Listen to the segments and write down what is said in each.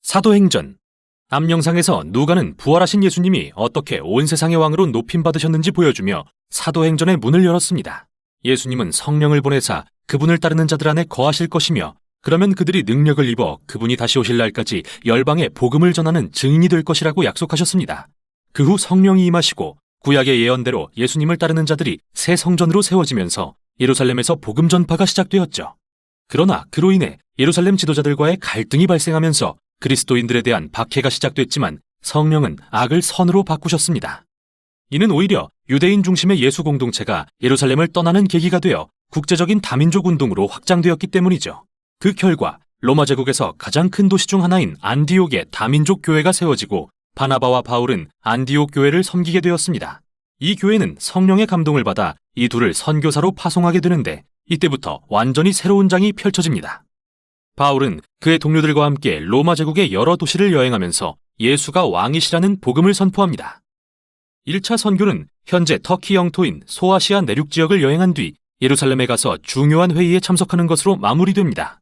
사도행전. 앞영상에서 누가는 부활하신 예수님이 어떻게 온 세상의 왕으로 높임받으셨는지 보여주며 사도행전의 문을 열었습니다. 예수님은 성령을 보내사 그분을 따르는 자들 안에 거하실 것이며 그러면 그들이 능력을 입어 그분이 다시 오실 날까지 열방에 복음을 전하는 증인이 될 것이라고 약속하셨습니다. 그 후 성령이 임하시고 구약의 예언대로 예수님을 따르는 자들이 새 성전으로 세워지면서 예루살렘에서 복음 전파가 시작되었죠. 그러나 그로 인해 예루살렘 지도자들과의 갈등이 발생하면서 그리스도인들에 대한 박해가 시작됐지만 성령은 악을 선으로 바꾸셨습니다. 이는 오히려 유대인 중심의 예수 공동체가 예루살렘을 떠나는 계기가 되어 국제적인 다민족 운동으로 확장되었기 때문이죠. 그 결과 로마 제국에서 가장 큰 도시 중 하나인 안디옥에 다민족 교회가 세워지고 바나바와 바울은 안디옥 교회를 섬기게 되었습니다. 이 교회는 성령의 감동을 받아 이 둘을 선교사로 파송하게 되는데 이때부터 완전히 새로운 장이 펼쳐집니다. 바울은 그의 동료들과 함께 로마 제국의 여러 도시를 여행하면서 예수가 왕이시라는 복음을 선포합니다. 1차 선교는 현재 터키 영토인 소아시아 내륙 지역을 여행한 뒤 예루살렘에 가서 중요한 회의에 참석하는 것으로 마무리됩니다.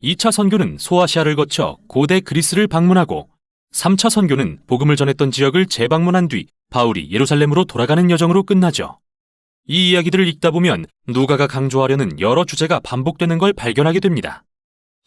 2차 선교는 소아시아를 거쳐 고대 그리스를 방문하고 3차 선교는 복음을 전했던 지역을 재방문한 뒤 바울이 예루살렘으로 돌아가는 여정으로 끝나죠. 이 이야기들을 읽다 보면 누가가 강조하려는 여러 주제가 반복되는 걸 발견하게 됩니다.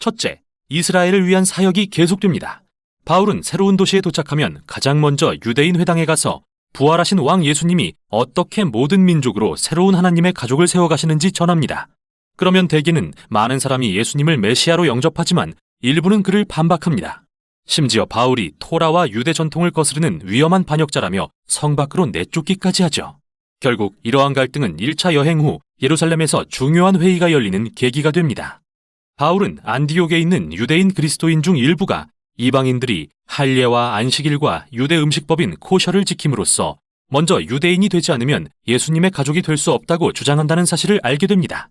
첫째, 이스라엘을 위한 사역이 계속됩니다. 바울은 새로운 도시에 도착하면 가장 먼저 유대인 회당에 가서 부활하신 왕 예수님이 어떻게 모든 민족으로 새로운 하나님의 가족을 세워가시는지 전합니다. 그러면 대개는 많은 사람이 예수님을 메시아로 영접하지만 일부는 그를 반박합니다. 심지어 바울이 토라와 유대 전통을 거스르는 위험한 반역자라며 성 밖으로 내쫓기까지 하죠. 결국 이러한 갈등은 1차 여행 후 예루살렘에서 중요한 회의가 열리는 계기가 됩니다. 바울은 안디옥에 있는 유대인 그리스도인 중 일부가 이방인들이 할례와 안식일과 유대 음식법인 코셔를 지킴으로써 먼저 유대인이 되지 않으면 예수님의 가족이 될 수 없다고 주장한다는 사실을 알게 됩니다.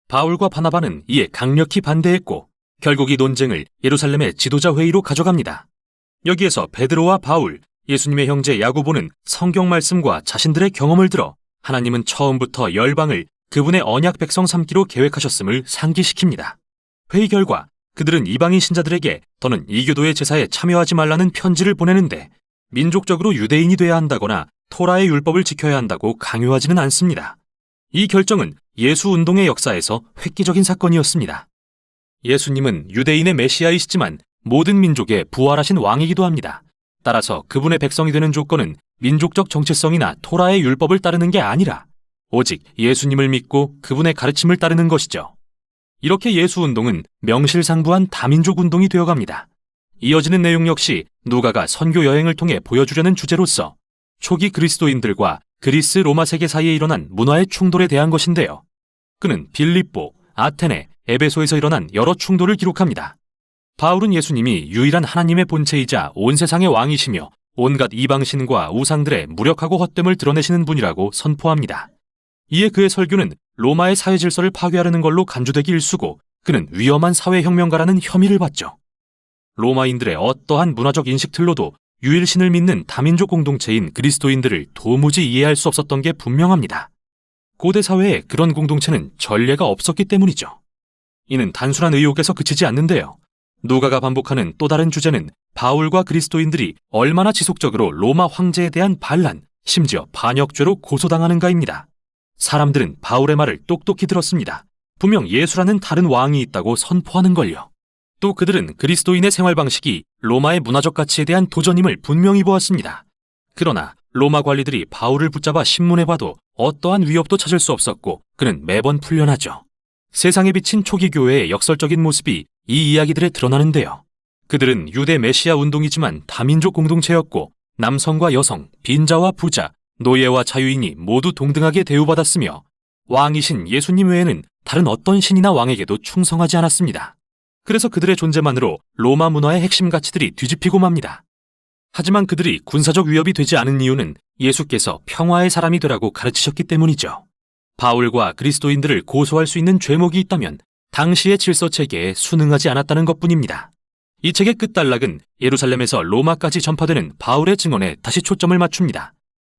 바울과 바나바는 이에 강력히 반대했고 결국 이 논쟁을 예루살렘의 지도자 회의로 가져갑니다. 여기에서 베드로와 바울, 예수님의 형제 야고보는 성경 말씀과 자신들의 경험을 들어 하나님은 처음부터 열방을 그분의 언약 백성 삼기로 계획하셨음을 상기시킵니다. 회의 결과 그들은 이방인 신자들에게 더는 이교도의 제사에 참여하지 말라는 편지를 보내는데 민족적으로 유대인이 돼야 한다거나 토라의 율법을 지켜야 한다고 강요하지는 않습니다. 이 결정은 예수 운동의 역사에서 획기적인 사건이었습니다. 예수님은 유대인의 메시아이시지만 모든 민족의 부활하신 왕이기도 합니다. 따라서 그분의 백성이 되는 조건은 민족적 정체성이나 토라의 율법을 따르는 게 아니라 오직 예수님을 믿고 그분의 가르침을 따르는 것이죠. 이렇게 예수운동은 명실상부한 다민족 운동이 되어갑니다. 이어지는 내용 역시 누가가 선교 여행을 통해 보여주려는 주제로서 초기 그리스도인들과 그리스 로마 세계 사이에 일어난 문화의 충돌에 대한 것인데요. 그는 빌립보, 아테네, 에베소에서 일어난 여러 충돌을 기록합니다. 바울은 예수님이 유일한 하나님의 본체이자 온 세상의 왕이시며 온갖 이방신과 우상들의 무력하고 헛됨을 드러내시는 분이라고 선포합니다. 이에 그의 설교는 로마의 사회 질서를 파괴하려는 걸로 간주되기 일쑤고 그는 위험한 사회혁명가라는 혐의를 받죠. 로마인들의 어떠한 문화적 인식 틀로도 유일신을 믿는 다민족 공동체인 그리스도인들을 도무지 이해할 수 없었던 게 분명합니다. 고대 사회에 그런 공동체는 전례가 없었기 때문이죠. 이는 단순한 의혹에서 그치지 않는데요. 누가가 반복하는 또 다른 주제는 바울과 그리스도인들이 얼마나 지속적으로 로마 황제에 대한 반란, 심지어 반역죄로 고소당하는가입니다. 사람들은 바울의 말을 똑똑히 들었습니다. 분명 예수라는 다른 왕이 있다고 선포하는걸요. 또 그들은 그리스도인의 생활 방식이 로마의 문화적 가치에 대한 도전임을 분명히 보았습니다. 그러나 로마 관리들이 바울을 붙잡아 신문해봐도 어떠한 위협도 찾을 수 없었고 그는 매번 풀려나죠. 세상에 비친 초기 교회의 역설적인 모습이 이 이야기들에 드러나는데요. 그들은 유대 메시아 운동이지만 다민족 공동체였고 남성과 여성, 빈자와 부자, 노예와 자유인이 모두 동등하게 대우받았으며 왕이신 예수님 외에는 다른 어떤 신이나 왕에게도 충성하지 않았습니다. 그래서 그들의 존재만으로 로마 문화의 핵심 가치들이 뒤집히고 맙니다. 하지만 그들이 군사적 위협이 되지 않은 이유는 예수께서 평화의 사람이 되라고 가르치셨기 때문이죠. 바울과 그리스도인들을 고소할 수 있는 죄목이 있다면 당시의 질서 체계에 순응하지 않았다는 것뿐입니다. 이 책의 끝단락은 예루살렘에서 로마까지 전파되는 바울의 증언에 다시 초점을 맞춥니다.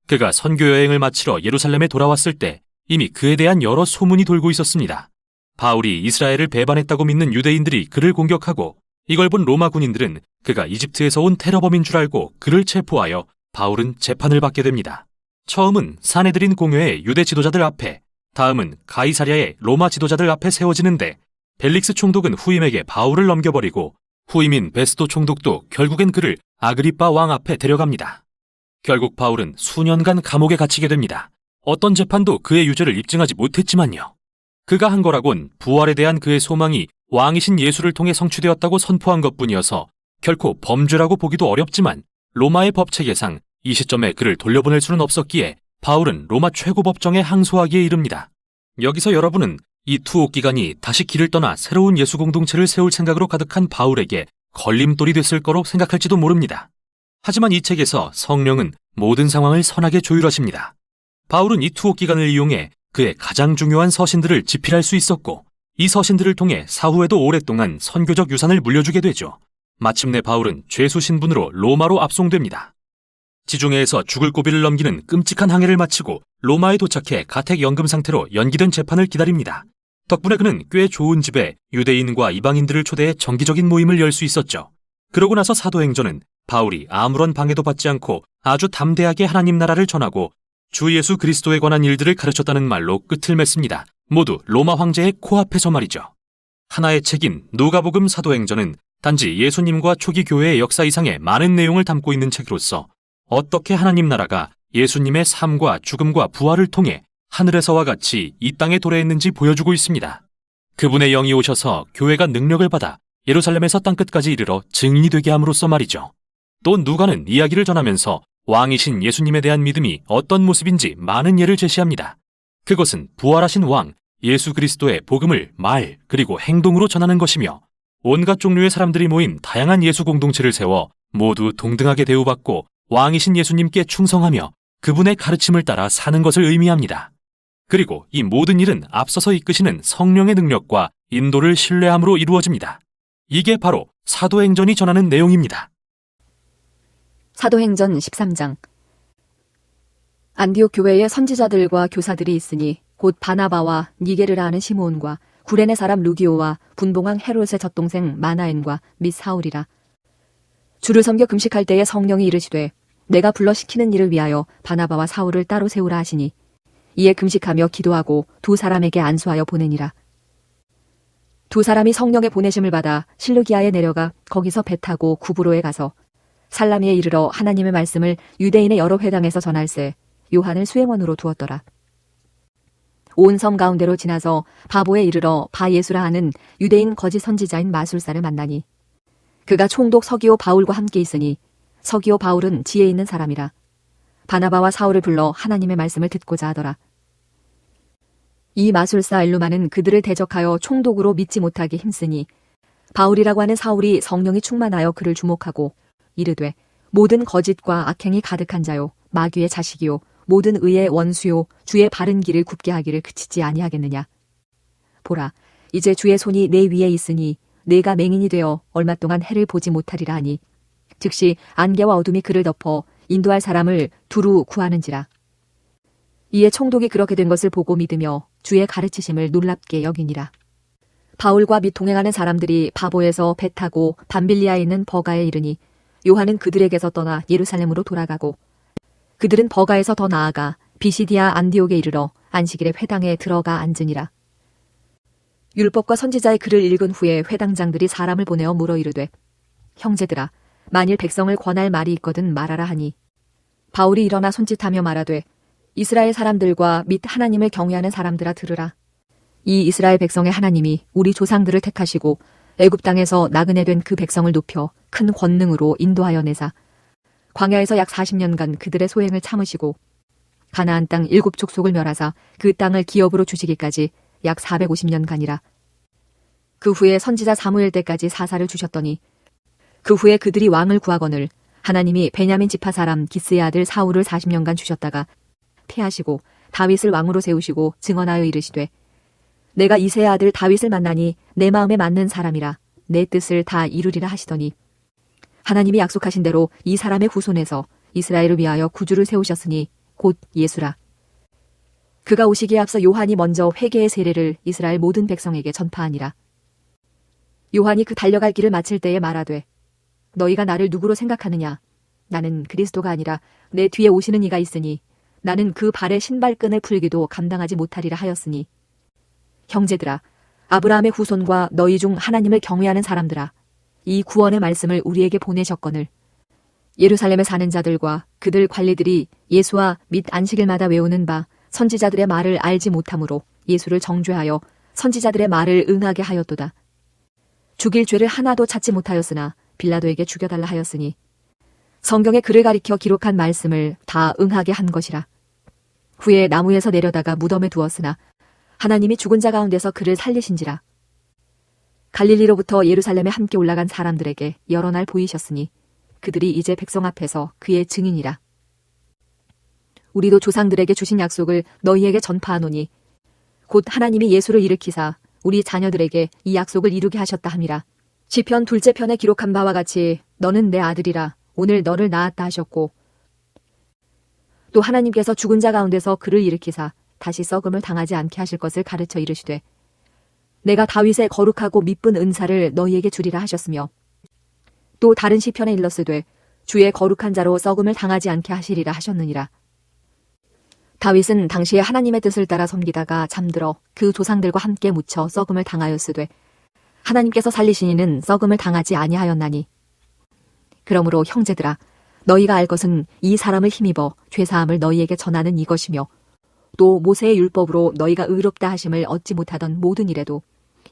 그가 선교 여행을 마치러 예루살렘에 돌아왔을 때 이미 그에 대한 여러 소문이 돌고 있었습니다. 바울이 이스라엘을 배반했다고 믿는 유대인들이 그를 공격하고 이걸 본 로마 군인들은 그가 이집트에서 온 테러범인 줄 알고 그를 체포하여 바울은 재판을 받게 됩니다. 처음은 사내들인 공회의 유대 지도자들 앞에, 다음은 가이사랴의 로마 지도자들 앞에 세워지는데 벨릭스 총독은 후임에게 바울을 넘겨버리고 후임인 베스도 총독도 결국엔 그를 아그리빠 왕 앞에 데려갑니다. 결국 바울은 수년간 감옥에 갇히게 됩니다. 어떤 재판도 그의 유죄를 입증하지 못했지만요. 그가 한 거라곤 부활에 대한 그의 소망이 왕이신 예수를 통해 성취되었다고 선포한 것뿐이어서 결코 범죄라고 보기도 어렵지만 로마의 법체계상 이 시점에 그를 돌려보낼 수는 없었기에 바울은 로마 최고법정에 항소하기에 이릅니다. 여기서 여러분은 이 투옥 기간이 다시 길을 떠나 새로운 예수 공동체를 세울 생각으로 가득한 바울에게 걸림돌이 됐을 거로 생각할지도 모릅니다. 하지만 이 책에서 성령은 모든 상황을 선하게 조율하십니다. 바울은 이 투옥 기간을 이용해 그의 가장 중요한 서신들을 집필할 수 있었고 이 서신들을 통해 사후에도 오랫동안 선교적 유산을 물려주게 되죠. 마침내 바울은 죄수 신분으로 로마로 압송됩니다. 지중해에서 죽을 고비를 넘기는 끔찍한 항해를 마치고 로마에 도착해 가택연금 상태로 연기된 재판을 기다립니다. 덕분에 그는 꽤 좋은 집에 유대인과 이방인들을 초대해 정기적인 모임을 열 수 있었죠. 그러고 나서 사도행전은 바울이 아무런 방해도 받지 않고 아주 담대하게 하나님 나라를 전하고 주 예수 그리스도에 관한 일들을 가르쳤다는 말로 끝을 맺습니다. 모두 로마 황제의 코앞에서 말이죠. 하나의 책인 누가복음 사도행전은 단지 예수님과 초기 교회의 역사 이상의 많은 내용을 담고 있는 책으로서 어떻게 하나님 나라가 예수님의 삶과 죽음과 부활을 통해 하늘에서와 같이 이 땅에 도래했는지 보여주고 있습니다. 그분의 영이 오셔서 교회가 능력을 받아 예루살렘에서 땅끝까지 이르러 증인이 되게 함으로써 말이죠. 또 누가는 이야기를 전하면서 왕이신 예수님에 대한 믿음이 어떤 모습인지 많은 예를 제시합니다. 그것은 부활하신 왕 예수 그리스도의 복음을 말 그리고 행동으로 전하는 것이며 온갖 종류의 사람들이 모인 다양한 예수 공동체를 세워 모두 동등하게 대우받고 왕이신 예수님께 충성하며 그분의 가르침을 따라 사는 것을 의미합니다. 그리고 이 모든 일은 앞서서 이끄시는 성령의 능력과 인도를 신뢰함으로 이루어집니다. 이게 바로 사도행전이 전하는 내용입니다. 사도행전 13장. 안디옥 교회에 선지자들과 교사들이 있으니 곧 바나바와 니게르라 하는 시므온과 구레네 사람 루기오와 분봉왕 헤롯의 젖동생 마나엔과 및 사울이라. 주를 섬겨 금식할 때에 성령이 이르시되 내가 불러 시키는 일을 위하여 바나바와 사울을 따로 세우라 하시니 이에 금식하며 기도하고 두 사람에게 안수하여 보내니라. 두 사람이 성령의 보내심을 받아 실루기아에 내려가 거기서 배 타고 구브로에 가서 살라미에 이르러 하나님의 말씀을 유대인의 여러 회당에서 전할세 요한을 수행원으로 두었더라. 온 섬 가운데로 지나서 바보에 이르러 바예수라 하는 유대인 거짓 선지자인 마술사를 만나니 그가 총독 서기오 바울과 함께 있으니 서기오 바울은 지혜 있는 사람이라. 바나바와 사울을 불러 하나님의 말씀을 듣고자 하더라. 이 마술사 엘루마는 그들을 대적하여 총독으로 믿지 못하게 힘쓰니 바울이라고 하는 사울이 성령이 충만하여 그를 주목하고 이르되 모든 거짓과 악행이 가득한 자요 마귀의 자식이요 모든 의의 원수요 주의 바른 길을 굽게 하기를 그치지 아니하겠느냐. 보라 이제 주의 손이 내 위에 있으니 내가 맹인이 되어 얼마 동안 해를 보지 못하리라 하니 즉시 안개와 어둠이 그를 덮어 인도할 사람을 두루 구하는지라. 이에 총독이 그렇게 된 것을 보고 믿으며 주의 가르치심을 놀랍게 여기니라. 바울과 및 동행하는 사람들이 바보에서 배 타고 밤빌리아에 있는 버가에 이르니 요한은 그들에게서 떠나 예루살렘으로 돌아가고 그들은 버가에서 더 나아가 비시디아 안디옥에 이르러 안식일에 회당에 들어가 앉으니라. 율법과 선지자의 글을 읽은 후에 회당장들이 사람을 보내어 물어 이르되 형제들아 만일 백성을 권할 말이 있거든 말하라 하니 바울이 일어나 손짓하며 말하되 이스라엘 사람들과 및 하나님을 경외하는 사람들아 들으라. 이 이스라엘 백성의 하나님이 우리 조상들을 택하시고 애굽 땅에서 나그네 된 그 백성을 높여 큰 권능으로 인도하여 내사 광야에서 약 40년간 그들의 소행을 참으시고 가나안 땅 7족속을 멸하사 그 땅을 기업으로 주시기까지 약 450년간이라. 그 후에 선지자 사무엘 때까지 사사를 주셨더니 그 후에 그들이 왕을 구하거늘 하나님이 베냐민 지파 사람 기스의 아들 사울을 40년간 주셨다가 패하시고 다윗을 왕으로 세우시고 증언하여 이르시되 내가 이새의 아들 다윗을 만나니 내 마음에 맞는 사람이라 내 뜻을 다 이루리라 하시더니 하나님이 약속하신 대로 이 사람의 후손에서 이스라엘을 위하여 구주를 세우셨으니 곧 예수라. 그가 오시기에 앞서 요한이 먼저 회개의 세례를 이스라엘 모든 백성에게 전파하니라. 요한이 그 달려갈 길을 마칠 때에 말하되 너희가 나를 누구로 생각하느냐? 나는 그리스도가 아니라 내 뒤에 오시는 이가 있으니 나는 그 발의 신발끈을 풀기도 감당하지 못하리라 하였으니 형제들아 아브라함의 후손과 너희 중 하나님을 경외하는 사람들아 이 구원의 말씀을 우리에게 보내셨거늘 예루살렘에 사는 자들과 그들 관리들이 예수와 및 안식일마다 외우는 바 선지자들의 말을 알지 못함으로 예수를 정죄하여 선지자들의 말을 응하게 하였도다. 죽일 죄를 하나도 찾지 못하였으나 빌라도에게 죽여달라 하였으니 성경에 그를 가리켜 기록한 말씀을 다 응하게 한 것이라. 후에 나무에서 내려다가 무덤에 두었으나 하나님이 죽은 자 가운데서 그를 살리신지라. 갈릴리로부터 예루살렘에 함께 올라간 사람들에게 여러 날 보이셨으니 그들이 이제 백성 앞에서 그의 증인이라. 우리도 조상들에게 주신 약속을 너희에게 전파하노니 곧 하나님이 예수를 일으키사 우리 자녀들에게 이 약속을 이루게 하셨다 함이라. 시편 둘째 편에 기록한 바와 같이 너는 내 아들이라 오늘 너를 낳았다 하셨고 또 하나님께서 죽은 자 가운데서 그를 일으키사 다시 썩음을 당하지 않게 하실 것을 가르쳐 이르시되 내가 다윗의 거룩하고 미쁜 은사를 너희에게 주리라 하셨으며 또 다른 시편에 일렀으되 주의 거룩한 자로 썩음을 당하지 않게 하시리라 하셨느니라. 다윗은 당시에 하나님의 뜻을 따라 섬기다가 잠들어 그 조상들과 함께 묻혀 썩음을 당하였으되 하나님께서 살리신 이는 썩음을 당하지 아니하였나니 그러므로 형제들아 너희가 알 것은 이 사람을 힘입어 죄사함을 너희에게 전하는 이것이며 또 모세의 율법으로 너희가 의롭다 하심을 얻지 못하던 모든 일에도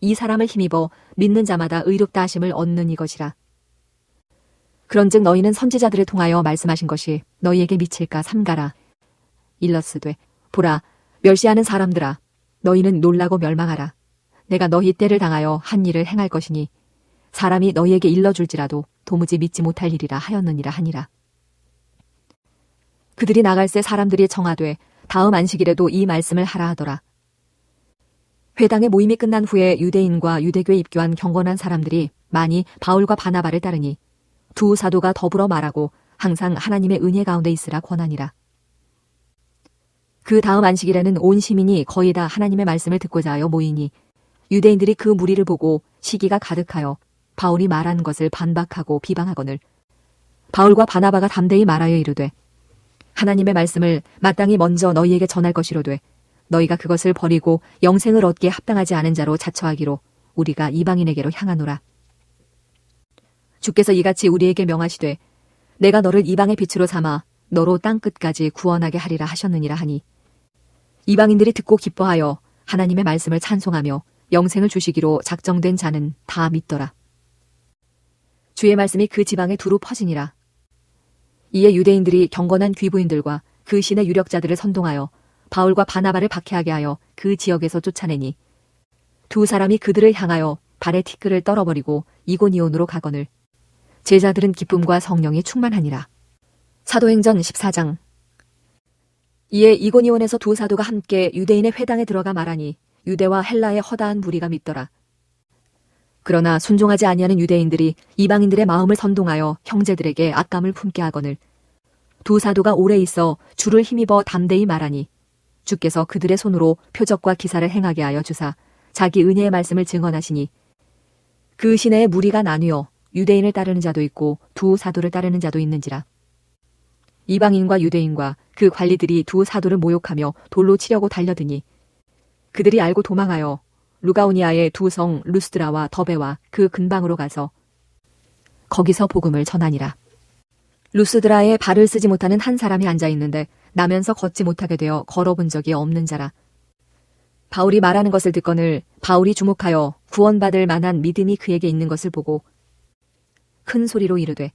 이 사람을 힘입어 믿는 자마다 의롭다 하심을 얻는 이것이라. 그런즉 너희는 선지자들을 통하여 말씀하신 것이 너희에게 미칠까 삼가라. 일러스되 보라 멸시하는 사람들아 너희는 놀라고 멸망하라. 내가 너희 때를 당하여 한 일을 행할 것이니 사람이 너희에게 일러줄지라도 도무지 믿지 못할 일이라 하였느니라 하니라. 그들이 나갈새 사람들이 청하되 다음 안식일에도 이 말씀을 하라 하더라. 회당의 모임이 끝난 후에 유대인과 유대교에 입교한 경건한 사람들이 많이 바울과 바나바를 따르니 두 사도가 더불어 말하고 항상 하나님의 은혜 가운데 있으라 권하니라. 그 다음 안식일에는 온 시민이 거의 다 하나님의 말씀을 듣고자 하여 모이니 유대인들이 그 무리를 보고 시기가 가득하여 바울이 말한 것을 반박하고 비방하거늘 바울과 바나바가 담대히 말하여 이르되 하나님의 말씀을 마땅히 먼저 너희에게 전할 것이로되 너희가 그것을 버리고 영생을 얻기에 합당하지 않은 자로 자처하기로 우리가 이방인에게로 향하노라. 주께서 이같이 우리에게 명하시되 내가 너를 이방의 빛으로 삼아 너로 땅 끝까지 구원하게 하리라 하셨느니라 하니 이방인들이 듣고 기뻐하여 하나님의 말씀을 찬송하며 영생을 주시기로 작정된 자는 다 믿더라. 주의 말씀이 그 지방에 두루 퍼지니라. 이에 유대인들이 경건한 귀부인들과 그 신의 유력자들을 선동하여 바울과 바나바를 박해하게 하여 그 지역에서 쫓아내니 두 사람이 그들을 향하여 발의 티끌을 떨어버리고 이고니온으로 가거늘 제자들은 기쁨과 성령이 충만하니라. 사도행전 14장. 이에 이고니온에서 두 사도가 함께 유대인의 회당에 들어가 말하니 유대와 헬라의 허다한 무리가 믿더라. 그러나 순종하지 아니하는 유대인들이 이방인들의 마음을 선동하여 형제들에게 악감을 품게 하거늘 두 사도가 오래 있어 주를 힘입어 담대히 말하니 주께서 그들의 손으로 표적과 기사를 행하게 하여 주사 자기 은혜의 말씀을 증언하시니 그 시내에 무리가 나뉘어 유대인을 따르는 자도 있고 두 사도를 따르는 자도 있는지라. 이방인과 유대인과 그 관리들이 두 사도를 모욕하며 돌로 치려고 달려드니 그들이 알고 도망하여 루가오니아의 두 성 루스드라와 더베와 그 근방으로 가서 거기서 복음을 전하니라. 루스드라에 발을 쓰지 못하는 한 사람이 앉아있는데 나면서 걷지 못하게 되어 걸어본 적이 없는 자라. 바울이 말하는 것을 듣거늘 바울이 주목하여 구원받을 만한 믿음이 그에게 있는 것을 보고 큰 소리로 이르되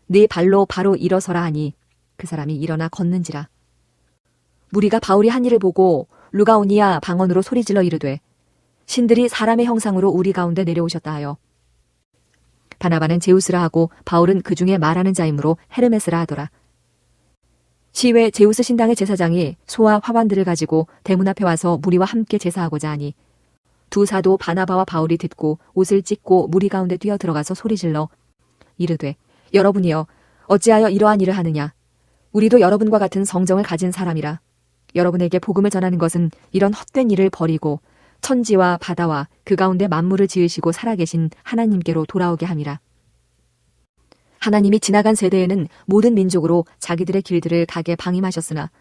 네 발로 바로 일어서라 하니 그 사람이 일어나 걷는지라. 무리가 바울이 한 일을 보고 루가오니아 방언으로 소리질러 이르되 신들이 사람의 형상으로 우리 가운데 내려오셨다 하여 바나바는 제우스라 하고 바울은 그 중에 말하는 자이므로 헤르메스라 하더라. 시외 제우스 신당의 제사장이 소와 화관들을 가지고 대문 앞에 와서 무리와 함께 제사하고자 하니 두 사도 바나바와 바울이 듣고 옷을 찢고 무리 가운데 뛰어 들어가서 소리질러 이르되 여러분이여 어찌하여 이러한 일을 하느냐. 우리도 여러분과 같은 성정을 가진 사람이라. 여러분에게 복음을 전하는 것은 이런 헛된 일을 버리고 천지와 바다와 그 가운데 만물을 지으시고 살아계신 하나님께로 돌아오게 함이라. 하나님이 지나간 세대에는 모든 민족으로 자기들의 길들을 가게 방임하셨으나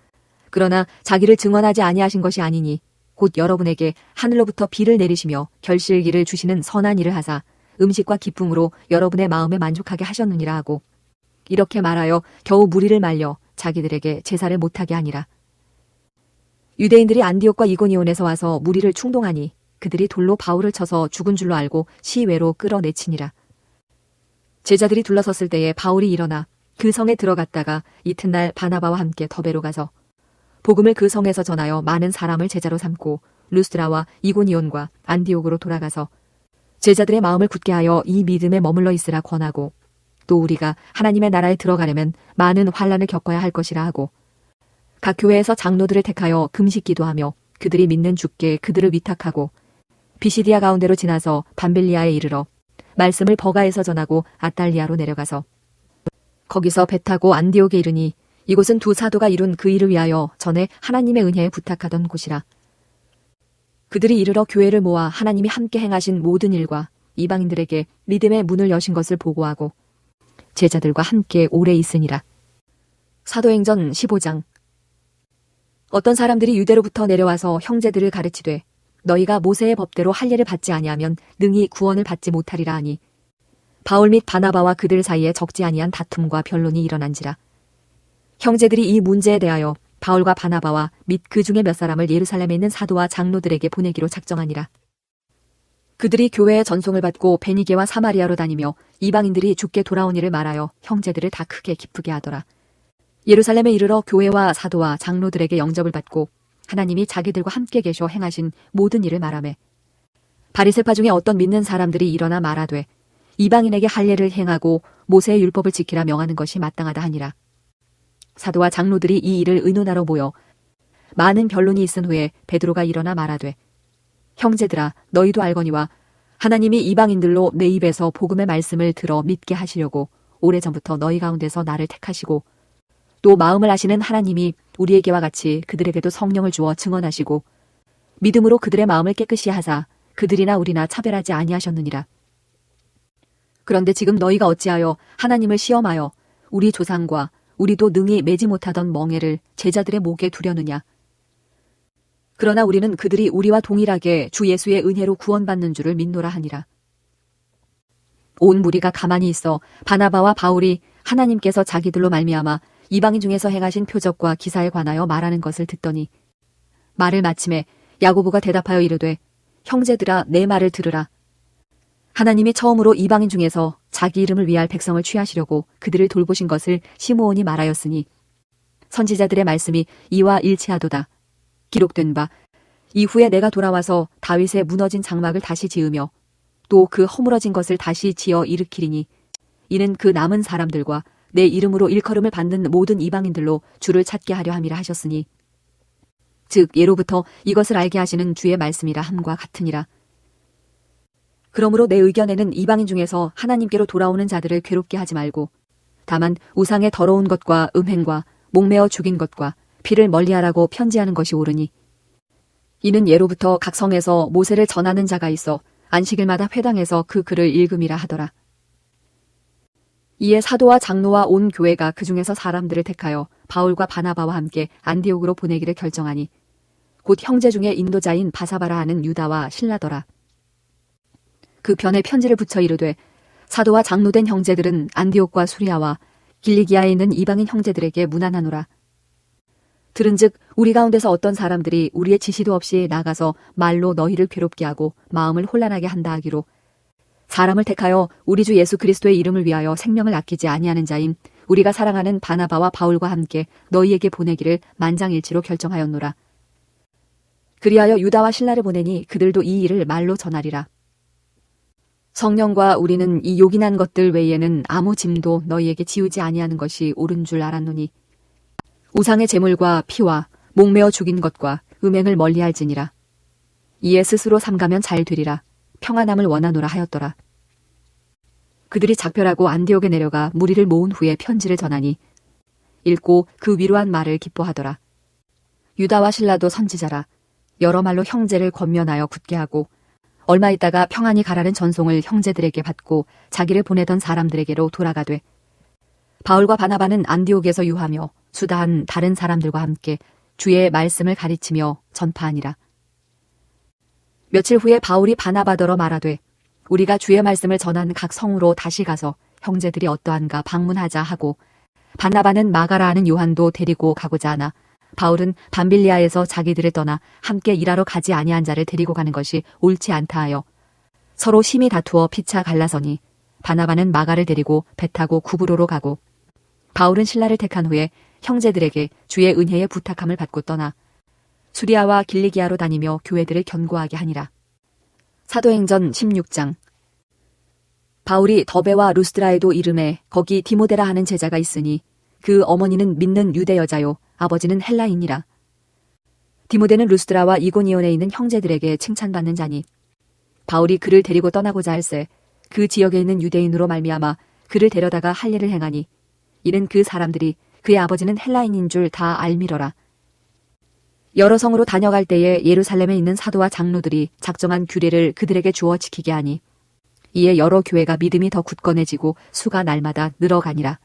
그러나 자기를 증언하지 아니하신 것이 아니니 곧 여러분에게 하늘로부터 비를 내리시며 결실기를 주시는 선한 일을 하사 음식과 기쁨으로 여러분의 마음에 만족하게 하셨느니라 하고 이렇게 말하여 겨우 무리를 말려 자기들에게 제사를 못하게 하니라. 유대인들이 안디옥과 이고니온에서 와서 무리를 충동하니 그들이 돌로 바울을 쳐서 죽은 줄로 알고 시외로 끌어내치니라. 제자들이 둘러섰을 때에 바울이 일어나 그 성에 들어갔다가 이튿날 바나바와 함께 더베로 가서 복음을 그 성에서 전하여 많은 사람을 제자로 삼고 루스드라와 이고니온과 안디옥으로 돌아가서 제자들의 마음을 굳게 하여 이 믿음에 머물러 있으라 권하고 또 우리가 하나님의 나라에 들어가려면 많은 환난을 겪어야 할 것이라 하고 각 교회에서 장로들을 택하여 금식 기도하며 그들이 믿는 주께 그들을 위탁하고 비시디아 가운데로 지나서 밤빌리아에 이르러 말씀을 버가에서 전하고 아달리아로 내려가서 거기서 배 타고 안디옥에 이르니 이곳은 두 사도가 이룬 그 일을 위하여 전에 하나님의 은혜에 부탁하던 곳이라. 그들이 이르러 교회를 모아 하나님이 함께 행하신 모든 일과 이방인들에게 믿음의 문을 여신 것을 보고하고 제자들과 함께 오래 있으니라. 사도행전 15장. 어떤 사람들이 유대로부터 내려와서 형제들을 가르치되 너희가 모세의 법대로 할례를 받지 아니하면 능히 구원을 받지 못하리라 하니 바울 및 바나바와 그들 사이에 적지 아니한 다툼과 변론이 일어난지라. 형제들이 이 문제에 대하여 바울과 바나바와 및 그 중에 몇 사람을 예루살렘에 있는 사도와 장로들에게 보내기로 작정하니라. 그들이 교회의 전송을 받고 베니게와 사마리아로 다니며 이방인들이 주께 돌아온 일을 말하여 형제들을 다 크게 기쁘게 하더라. 예루살렘에 이르러 교회와 사도와 장로들에게 영접을 받고 하나님이 자기들과 함께 계셔 행하신 모든 일을 말하매 바리새파 중에 어떤 믿는 사람들이 일어나 말하되 이방인에게 할례를 행하고 모세의 율법을 지키라 명하는 것이 마땅하다 하니라. 사도와 장로들이 이 일을 의논하러 모여 많은 변론이 있은 후에 베드로가 일어나 말하되 형제들아 너희도 알거니와 하나님이 이방인들로 내 입에서 복음의 말씀을 들어 믿게 하시려고 오래전부터 너희 가운데서 나를 택하시고 또 마음을 아시는 하나님이 우리에게와 같이 그들에게도 성령을 주어 증언하시고 믿음으로 그들의 마음을 깨끗이 하사 그들이나 우리나 차별하지 아니하셨느니라. 그런데 지금 너희가 어찌하여 하나님을 시험하여 우리 조상과 우리도 능히 매지 못하던 멍에를 제자들의 목에 두려느냐. 그러나 우리는 그들이 우리와 동일하게 주 예수의 은혜로 구원받는 줄을 믿노라 하니라. 온 무리가 가만히 있어 바나바와 바울이 하나님께서 자기들로 말미암아 이방인 중에서 행하신 표적과 기사에 관하여 말하는 것을 듣더니 말을 마침에 야고보가 대답하여 이르되 형제들아 내 말을 들으라. 하나님이 처음으로 이방인 중에서 자기 이름을 위할 백성을 취하시려고 그들을 돌보신 것을 시므온이 말하였으니 선지자들의 말씀이 이와 일치하도다. 기록된 바 이후에 내가 돌아와서 다윗의 무너진 장막을 다시 지으며 또 그 허물어진 것을 다시 지어 일으키리니 이는 그 남은 사람들과 내 이름으로 일컬음을 받는 모든 이방인들로 주를 찾게 하려 함이라 하셨으니 즉 예로부터 이것을 알게 하시는 주의 말씀이라 함과 같으니라. 그러므로 내 의견에는 이방인 중에서 하나님께로 돌아오는 자들을 괴롭게 하지 말고 다만 우상의 더러운 것과 음행과 목매어 죽인 것과 피를 멀리하라고 편지하는 것이 옳으니 이는 예로부터 각 성에서 모세를 전하는 자가 있어 안식일마다 회당에서 그 글을 읽음이라 하더라. 이에 사도와 장로와 온 교회가 그 중에서 사람들을 택하여 바울과 바나바와 함께 안디옥으로 보내기를 결정하니 곧 형제 중에 인도자인 바사바라 하는 유다와 실라더라. 그 편에 편지를 붙여 이르되 사도와 장로된 형제들은 안디옥과 수리아와 길리기아에 있는 이방인 형제들에게 문안하노라. 들은즉 우리 가운데서 어떤 사람들이 우리의 지시도 없이 나가서 말로 너희를 괴롭게 하고 마음을 혼란하게 한다 하기로 사람을 택하여 우리 주 예수 그리스도의 이름을 위하여 생명을 아끼지 아니하는 자인 우리가 사랑하는 바나바와 바울과 함께 너희에게 보내기를 만장일치로 결정하였노라. 그리하여 유다와 실라를 보내니 그들도 이 일을 말로 전하리라. 성령과 우리는 이 요긴한 것들 외에는 아무 짐도 너희에게 지우지 아니하는 것이 옳은 줄 알았노니 우상의 제물과 피와 목매어 죽인 것과 음행을 멀리할지니라. 이에 스스로 삼가면 잘 되리라. 평안함을 원하노라 하였더라. 그들이 작별하고 안디옥에 내려가 무리를 모은 후에 편지를 전하니 읽고 그 위로한 말을 기뻐하더라. 유다와 실라도 선지자라. 여러 말로 형제를 권면하여 굳게 하고 얼마 있다가 평안히 가라는 전송을 형제들에게 받고 자기를 보내던 사람들에게로 돌아가되 바울과 바나바는 안디옥에서 유하며 수다한 다른 사람들과 함께 주의 말씀을 가르치며 전파하니라. 며칠 후에 바울이 바나바더러 말하되 우리가 주의 말씀을 전한 각 성으로 다시 가서 형제들이 어떠한가 방문하자 하고 바나바는 마가라 하는 요한도 데리고 가고자 하나 바울은 밤빌리아에서 자기들을 떠나 함께 일하러 가지 아니한 자를 데리고 가는 것이 옳지 않다 하여 서로 심히 다투어 피차 갈라서니 바나바는 마가를 데리고 배 타고 구브로로 가고 바울은 신라를 택한 후에 형제들에게 주의 은혜의 부탁함을 받고 떠나 수리아와 길리기아로 다니며 교회들을 견고하게 하니라. 사도행전 16장. 바울이 더베와 루스드라에도 이름에 거기 디모데라 하는 제자가 있으니 그 어머니는 믿는 유대 여자요 아버지는 헬라인이라. 디모데는 루스드라와 이고니온에 있는 형제들에게 칭찬받는 자니 바울이 그를 데리고 떠나고자 할새 그 지역에 있는 유대인으로 말미암아 그를 데려다가 할 일을 행하니 이는 그 사람들이 그의 아버지는 헬라인인 줄 다 알미러라. 여러 성으로 다녀갈 때에 예루살렘에 있는 사도와 장로들이 작정한 규례를 그들에게 주어 지키게 하니 이에 여러 교회가 믿음이 더 굳건해지고 수가 날마다 늘어가니라.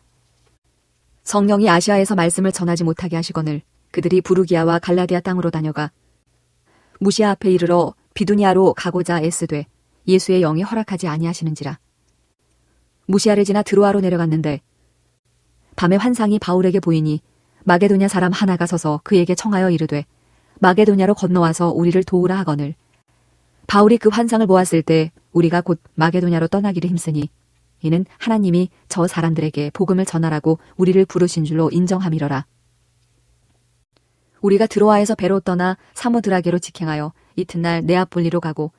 성령이 아시아에서 말씀을 전하지 못하게 하시거늘 그들이 부르기아와 갈라디아 땅으로 다녀가 무시아 앞에 이르러 비두니아로 가고자 애쓰되 예수의 영이 허락하지 아니하시는지라. 무시아를 지나 드로아로 내려갔는데 밤에 환상이 바울에게 보이니 마게도냐 사람 하나가 서서 그에게 청하여 이르되 마게도냐로 건너와서 우리를 도우라 하거늘 바울이 그 환상을 보았을 때 우리가 곧 마게도냐로 떠나기를 힘쓰니 이는 하나님이 저 사람들에게 복음을 전하라고 우리를 부르신 줄로 인정함이러라. 우리가 드로아에서 배로 떠나 사모드라게로 직행하여 이튿날 네아폴리로 가고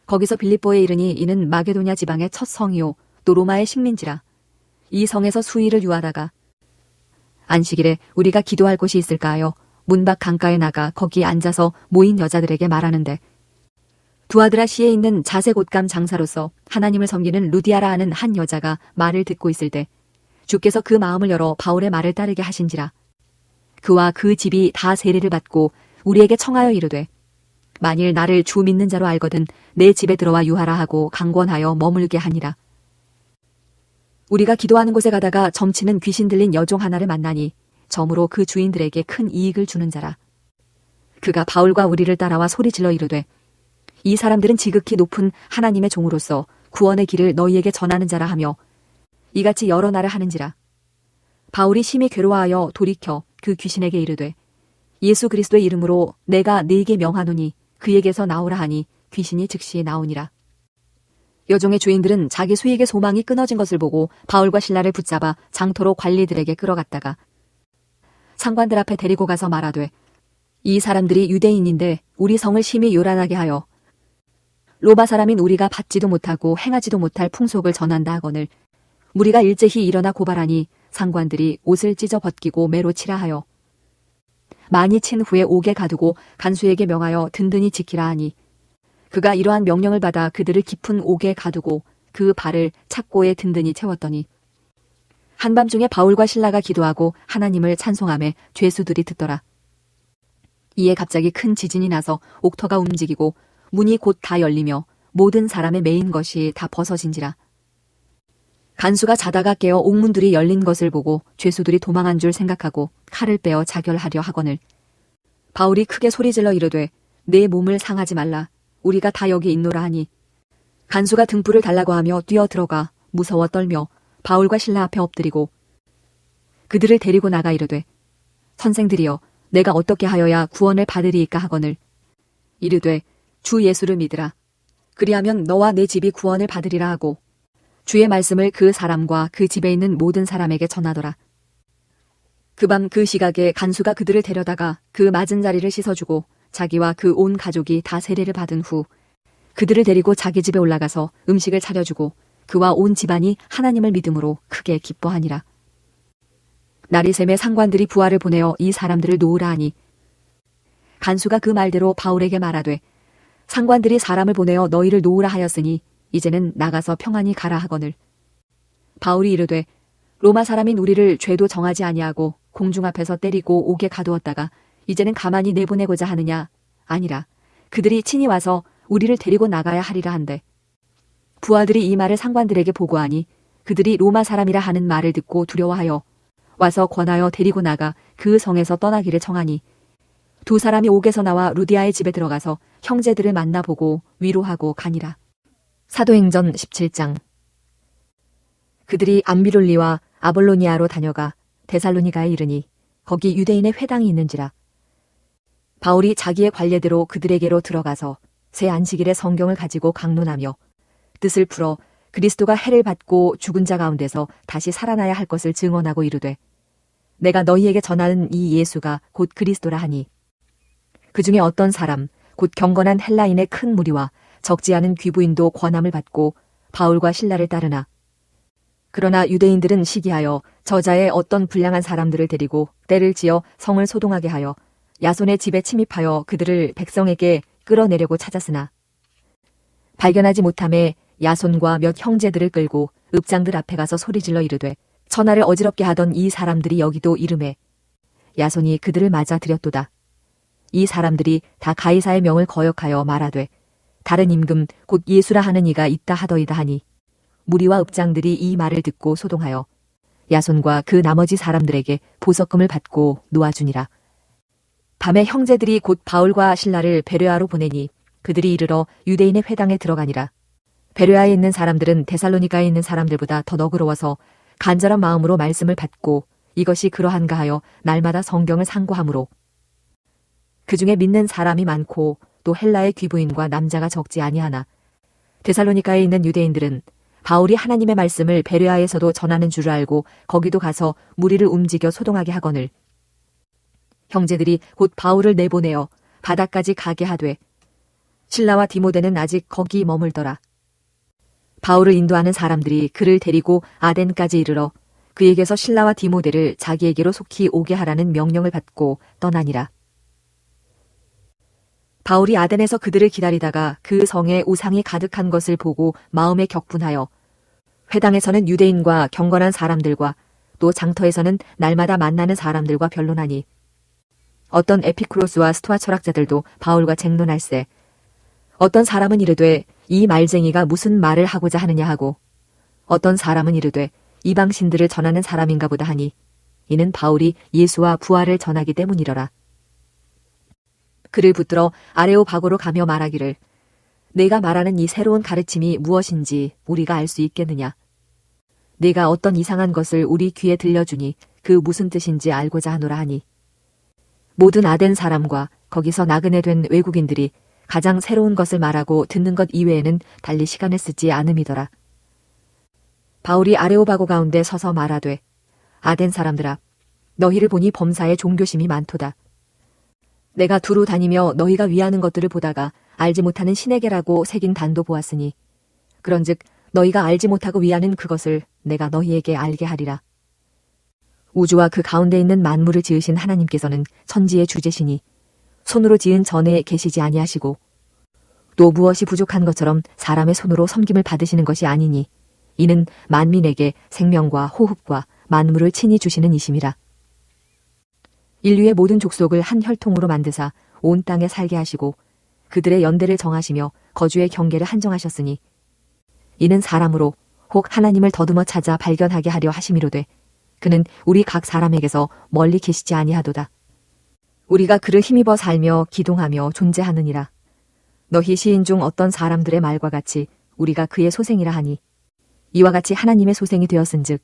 거기서 빌립보에 이르니 이는 마게도냐 지방의 첫 성이요 또 로마의 식민지라. 이 성에서 수일을 유하다가 안식일에 우리가 기도할 곳이 있을까 하여 문밖 강가에 나가 거기 앉아서 모인 여자들에게 말하는데 두아드라시에 있는 자색 옷감 장사로서 하나님을 섬기는 루디아라 하는 한 여자가 말을 듣고 있을 때 주께서 그 마음을 열어 바울의 말을 따르게 하신지라. 그와 그 집이 다 세례를 받고 우리에게 청하여 이르되 만일 나를 주 믿는 자로 알거든 내 집에 들어와 유하라 하고 강권하여 머물게 하니라. 우리가 기도하는 곳에 가다가 점치는 귀신 들린 여종 하나를 만나니 점으로 그 주인들에게 큰 이익을 주는 자라. 그가 바울과 우리를 따라와 소리질러 이르되 이 사람들은 지극히 높은 하나님의 종으로서 구원의 길을 너희에게 전하는 자라 하며 이같이 여러 날을 하는지라. 바울이 심히 괴로워하여 돌이켜 그 귀신에게 이르되 예수 그리스도의 이름으로 내가 네게 명하노니 그에게서 나오라 하니 귀신이 즉시 나오니라. 여종의 주인들은 자기 수익의 소망이 끊어진 것을 보고 바울과 신라를 붙잡아 장터로 관리들에게 끌어갔다가 상관들 앞에 데리고 가서 말하되 이 사람들이 유대인인데 우리 성을 심히 요란하게 하여 로마 사람인 우리가 받지도 못하고 행하지도 못할 풍속을 전한다 하거늘 무리가 일제히 일어나 고발하니 상관들이 옷을 찢어 벗기고 매로 치라 하여 많이 친 후에 옥에 가두고 간수에게 명하여 든든히 지키라 하니 그가 이러한 명령을 받아 그들을 깊은 옥에 가두고 그 발을 착고에 든든히 채웠더니 한밤중에 바울과 신라가 기도하고 하나님을 찬송하며 죄수들이 듣더라. 이에 갑자기 큰 지진이 나서 옥터가 움직이고 문이 곧 다 열리며 모든 사람의 매인 것이 다 벗어진지라. 간수가 자다가 깨어 옥문들이 열린 것을 보고 죄수들이 도망한 줄 생각하고 칼을 빼어 자결하려 하거늘 바울이 크게 소리질러 이르되 내 몸을 상하지 말라. 우리가 다 여기 있노라 하니 간수가 등불을 달라고 하며 뛰어 들어가 무서워 떨며 바울과 신라 앞에 엎드리고 그들을 데리고 나가 이르되 선생들이여 내가 어떻게 하여야 구원을 받으리이까 하거늘 이르되 주 예수를 믿으라. 그리하면 너와 내 집이 구원을 받으리라 하고 주의 말씀을 그 사람과 그 집에 있는 모든 사람에게 전하더라. 그 밤 그 시각에 간수가 그들을 데려다가 그 맞은 자리를 씻어주고 자기와 그 온 가족이 다 세례를 받은 후 그들을 데리고 자기 집에 올라가서 음식을 차려주고 그와 온 집안이 하나님을 믿음으로 크게 기뻐하니라. 날이 새매 상관들이 부하를 보내어 이 사람들을 놓으라 하니 간수가 그 말대로 바울에게 말하되 상관들이 사람을 보내어 너희를 놓으라 하였으니 이제는 나가서 평안히 가라 하거늘 바울이 이르되 로마 사람인 우리를 죄도 정하지 아니하고 공중 앞에서 때리고 옥에 가두었다가 이제는 가만히 내보내고자 하느냐? 아니라 그들이 친히 와서 우리를 데리고 나가야 하리라 한대. 부하들이 이 말을 상관들에게 보고하니 그들이 로마 사람이라 하는 말을 듣고 두려워하여 와서 권하여 데리고 나가 그 성에서 떠나기를 청하니 두 사람이 옥에서 나와 루디아의 집에 들어가서 형제들을 만나보고 위로하고 가니라. 사도행전 17장. 그들이 암비롤리와 아볼로니아로 다녀가 데살로니가에 이르니 거기 유대인의 회당이 있는지라. 바울이 자기의 관례대로 그들에게로 들어가서 새 안식일에 성경을 가지고 강론하며 뜻을 풀어 그리스도가 해를 받고 죽은 자 가운데서 다시 살아나야 할 것을 증언하고 이르되 내가 너희에게 전하는 이 예수가 곧 그리스도라 하니 그 중에 어떤 사람 곧 경건한 헬라인의 큰 무리와 적지 않은 귀부인도 권함을 받고 바울과 신라를 따르나 그러나 유대인들은 시기하여 저자의 어떤 불량한 사람들을 데리고 때를 지어 성을 소동하게 하여 야손의 집에 침입하여 그들을 백성에게 끌어내려고 찾았으나 발견하지 못함에 야손과 몇 형제들을 끌고 읍장들 앞에 가서 소리질러 이르되 천하를 어지럽게 하던 이 사람들이 여기도 이름에 야손이 그들을 맞아 들였도다. 이 사람들이 다 가이사의 명을 거역하여 말하되 다른 임금 곧 예수라 하는 이가 있다 하더이다 하니 무리와 읍장들이 이 말을 듣고 소동하여 야손과 그 나머지 사람들에게 보석금을 받고 놓아주니라. 밤에 형제들이 곧 바울과 신라를 베레아로 보내니 그들이 이르러 유대인의 회당에 들어가니라. 베레아에 있는 사람들은 데살로니가에 있는 사람들보다 더 너그러워서 간절한 마음으로 말씀을 받고 이것이 그러한가 하여 날마다 성경을 상고하므로 그 중에 믿는 사람이 많고 또 헬라의 귀부인과 남자가 적지 아니하나 데살로니가에 있는 유대인들은 바울이 하나님의 말씀을 베레아에서도 전하는 줄을 알고 거기도 가서 무리를 움직여 소동하게 하거늘 형제들이 곧 바울을 내보내어 바다까지 가게 하되 실라와 디모데는 아직 거기 머물더라. 바울을 인도하는 사람들이 그를 데리고 아덴까지 이르러 그에게서 실라와 디모데를 자기에게로 속히 오게 하라는 명령을 받고 떠나니라. 바울이 아덴에서 그들을 기다리다가 그 성에 우상이 가득한 것을 보고 마음에 격분하여 회당에서는 유대인과 경건한 사람들과 또 장터에서는 날마다 만나는 사람들과 변론하니 어떤 에피쿠로스와 스토아 철학자들도 바울과 쟁론할세 어떤 사람은 이르되 이 말쟁이가 무슨 말을 하고자 하느냐 하고 어떤 사람은 이르되 이방신들을 전하는 사람인가 보다 하니 이는 바울이 예수와 부활을 전하기 때문이러라. 그를 붙들어 아레오바고로 가며 말하기를 내가 말하는 이 새로운 가르침이 무엇인지 우리가 알 수 있겠느냐. 네가 어떤 이상한 것을 우리 귀에 들려주니 그 무슨 뜻인지 알고자 하노라 하니 모든 아덴 사람과 거기서 나그네 된 외국인들이 가장 새로운 것을 말하고 듣는 것 이외에는 달리 시간을 쓰지 않음이더라. 바울이 아레오바고 가운데 서서 말하되 아덴 사람들아 너희를 보니 범사에 종교심이 많도다. 내가 두루 다니며 너희가 위하는 것들을 보다가 알지 못하는 신에게라고 새긴 단도 보았으니 그런즉 너희가 알지 못하고 위하는 그것을 내가 너희에게 알게 하리라. 우주와 그 가운데 있는 만물을 지으신 하나님께서는 천지의 주제시니 손으로 지은 전에 계시지 아니하시고 또 무엇이 부족한 것처럼 사람의 손으로 섬김을 받으시는 것이 아니니 이는 만민에게 생명과 호흡과 만물을 친히 주시는 이심이라. 인류의 모든 족속을 한 혈통으로 만드사 온 땅에 살게 하시고 그들의 연대를 정하시며 거주의 경계를 한정하셨으니 이는 사람으로 혹 하나님을 더듬어 찾아 발견하게 하려 하심이로되 그는 우리 각 사람에게서 멀리 계시지 아니하도다. 우리가 그를 힘입어 살며 기동하며 존재하느니라. 너희 시인 중 어떤 사람들의 말과 같이 우리가 그의 소생이라 하니 이와 같이 하나님의 소생이 되었은즉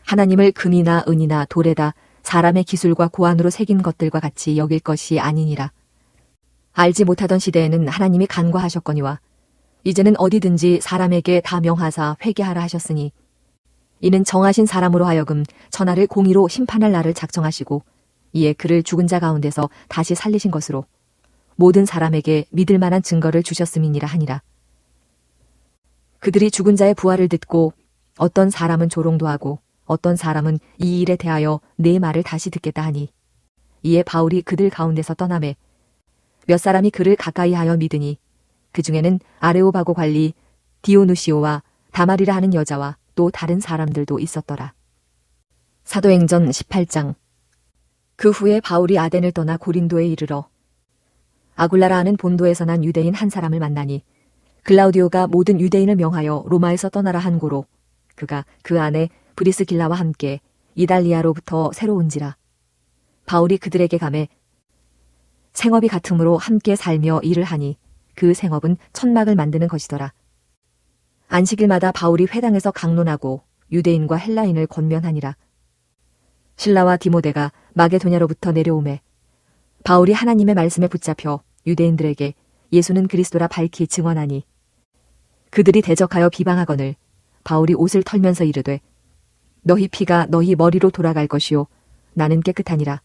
하나님을 금이나 은이나 돌에다 사람의 기술과 고안으로 새긴 것들과 같이 여길 것이 아니니라. 알지 못하던 시대에는 하나님이 간과하셨거니와 이제는 어디든지 사람에게 다 명하사 회개하라 하셨으니 이는 정하신 사람으로 하여금 천하를 공의로 심판할 날을 작정하시고 이에 그를 죽은 자 가운데서 다시 살리신 것으로 모든 사람에게 믿을 만한 증거를 주셨음이니라 하니라. 그들이 죽은 자의 부활을 듣고 어떤 사람은 조롱도 하고 어떤 사람은 이 일에 대하여 내 말을 다시 듣겠다 하니 이에 바울이 그들 가운데서 떠나매 몇 사람이 그를 가까이 하여 믿으니 그 중에는 아레오바고 관리 디오누시오와 다말이라 하는 여자와 또 다른 사람들도 있었더라. 사도행전 18장. 그 후에 바울이 아덴을 떠나 고린도에 이르러 아굴라라 하는 본도에서 난 유대인 한 사람을 만나니 글라우디오가 모든 유대인을 명하여 로마에서 떠나라 한 고로 그가 그 안에 브리스길라와 함께 이달리아로부터 새로 온지라. 바울이 그들에게 가매 생업이 같으므로 함께 살며 일을 하니 그 생업은 천막을 만드는 것이더라. 안식일마다 바울이 회당에서 강론하고 유대인과 헬라인을 권면하니라. 실라와 디모데가 마게도냐로부터 내려오매 바울이 하나님의 말씀에 붙잡혀 유대인들에게 예수는 그리스도라 밝히 증언하니 그들이 대적하여 비방하거늘 바울이 옷을 털면서 이르되 너희 피가 너희 머리로 돌아갈 것이요 나는 깨끗하니라.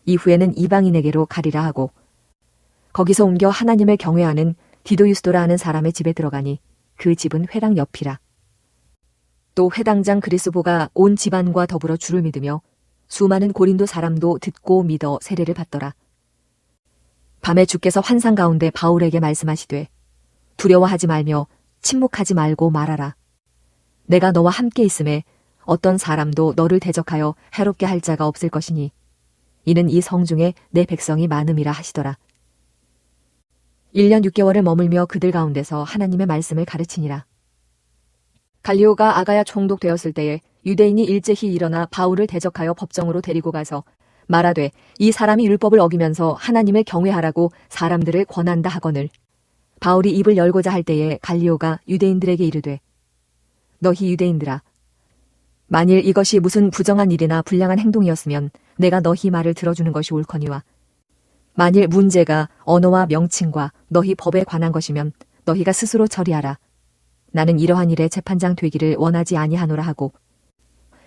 이후에는 이방인에게로 가리라 하고 거기서 옮겨 하나님을 경외하는 디도유스도라 하는 사람의 집에 들어가니 그 집은 회당 옆이라. 또 회당장 그리스보가 온 집안과 더불어 주를 믿으며 수많은 고린도 사람도 듣고 믿어 세례를 받더라. 밤에 주께서 환상 가운데 바울에게 말씀하시되 두려워하지 말며 침묵하지 말고 말하라. 내가 너와 함께 있음에 어떤 사람도 너를 대적하여 해롭게 할 자가 없을 것이니 이는 이 성중에 내 백성이 많음이라 하시더라. 1년 6개월을 머물며 그들 가운데서 하나님의 말씀을 가르치니라. 갈리오가 아가야 총독되었을 때에 유대인이 일제히 일어나 바울을 대적하여 법정으로 데리고 가서 말하되 이 사람이 율법을 어기면서 하나님을 경외하라고 사람들을 권한다 하거늘 바울이 입을 열고자 할 때에 갈리오가 유대인들에게 이르되 너희 유대인들아 만일 이것이 무슨 부정한 일이나 불량한 행동이었으면 내가 너희 말을 들어주는 것이 옳거니와 만일 문제가 언어와 명칭과 너희 법에 관한 것이면 너희가 스스로 처리하라. 나는 이러한 일에 재판장 되기를 원하지 아니하노라 하고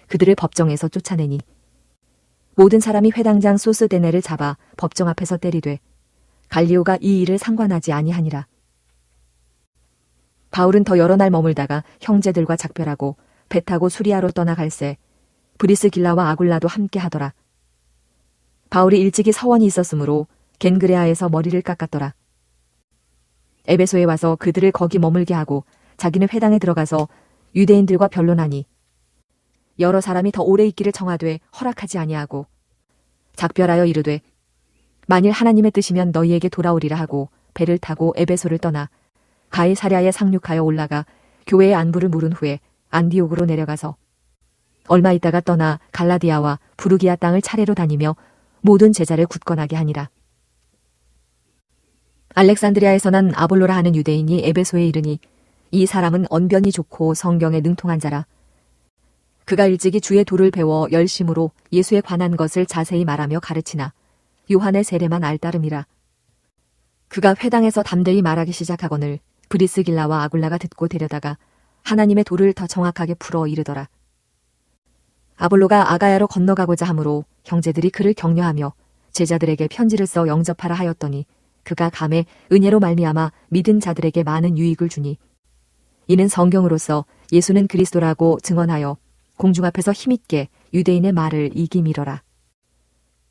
그들을 법정에서 쫓아내니 모든 사람이 회당장 소스데네를 잡아 법정 앞에서 때리되 갈리오가 이 일을 상관하지 아니하니라. 바울은 더 여러 날 머물다가 형제들과 작별하고 배 타고 수리아로 떠나갈새 브리스길라와 아굴라도 함께 하더라. 바울이 일찍이 서원이 있었으므로 겐그레아에서 머리를 깎았더라. 에베소에 와서 그들을 거기 머물게 하고 자기는 회당에 들어가서 유대인들과 변론하니 여러 사람이 더 오래 있기를 청하되 허락하지 아니하고 작별하여 이르되 만일 하나님의 뜻이면 너희에게 돌아오리라 하고 배를 타고 에베소를 떠나 가이사랴에 상륙하여 올라가 교회의 안부를 물은 후에 안디옥으로 내려가서 얼마 있다가 떠나 갈라디아와 부르기아 땅을 차례로 다니며 모든 제자를 굳건하게 하니라. 알렉산드리아에서 난 아볼로라 하는 유대인이 에베소에 이르니 이 사람은 언변이 좋고 성경에 능통한 자라. 그가 일찍이 주의 도를 배워 열심으로 예수에 관한 것을 자세히 말하며 가르치나 요한의 세례만 알따름이라. 그가 회당에서 담대히 말하기 시작하거늘 브리스길라와 아굴라가 듣고 데려다가 하나님의 도를 더 정확하게 풀어 이르더라. 아볼로가 아가야로 건너가고자 하므로 형제들이 그를 격려하며 제자들에게 편지를 써 영접하라 하였더니 그가 감에 은혜로 말미암아 믿은 자들에게 많은 유익을 주니 이는 성경으로서 예수는 그리스도라고 증언하여 공중 앞에서 힘있게 유대인의 말을 이기미러라.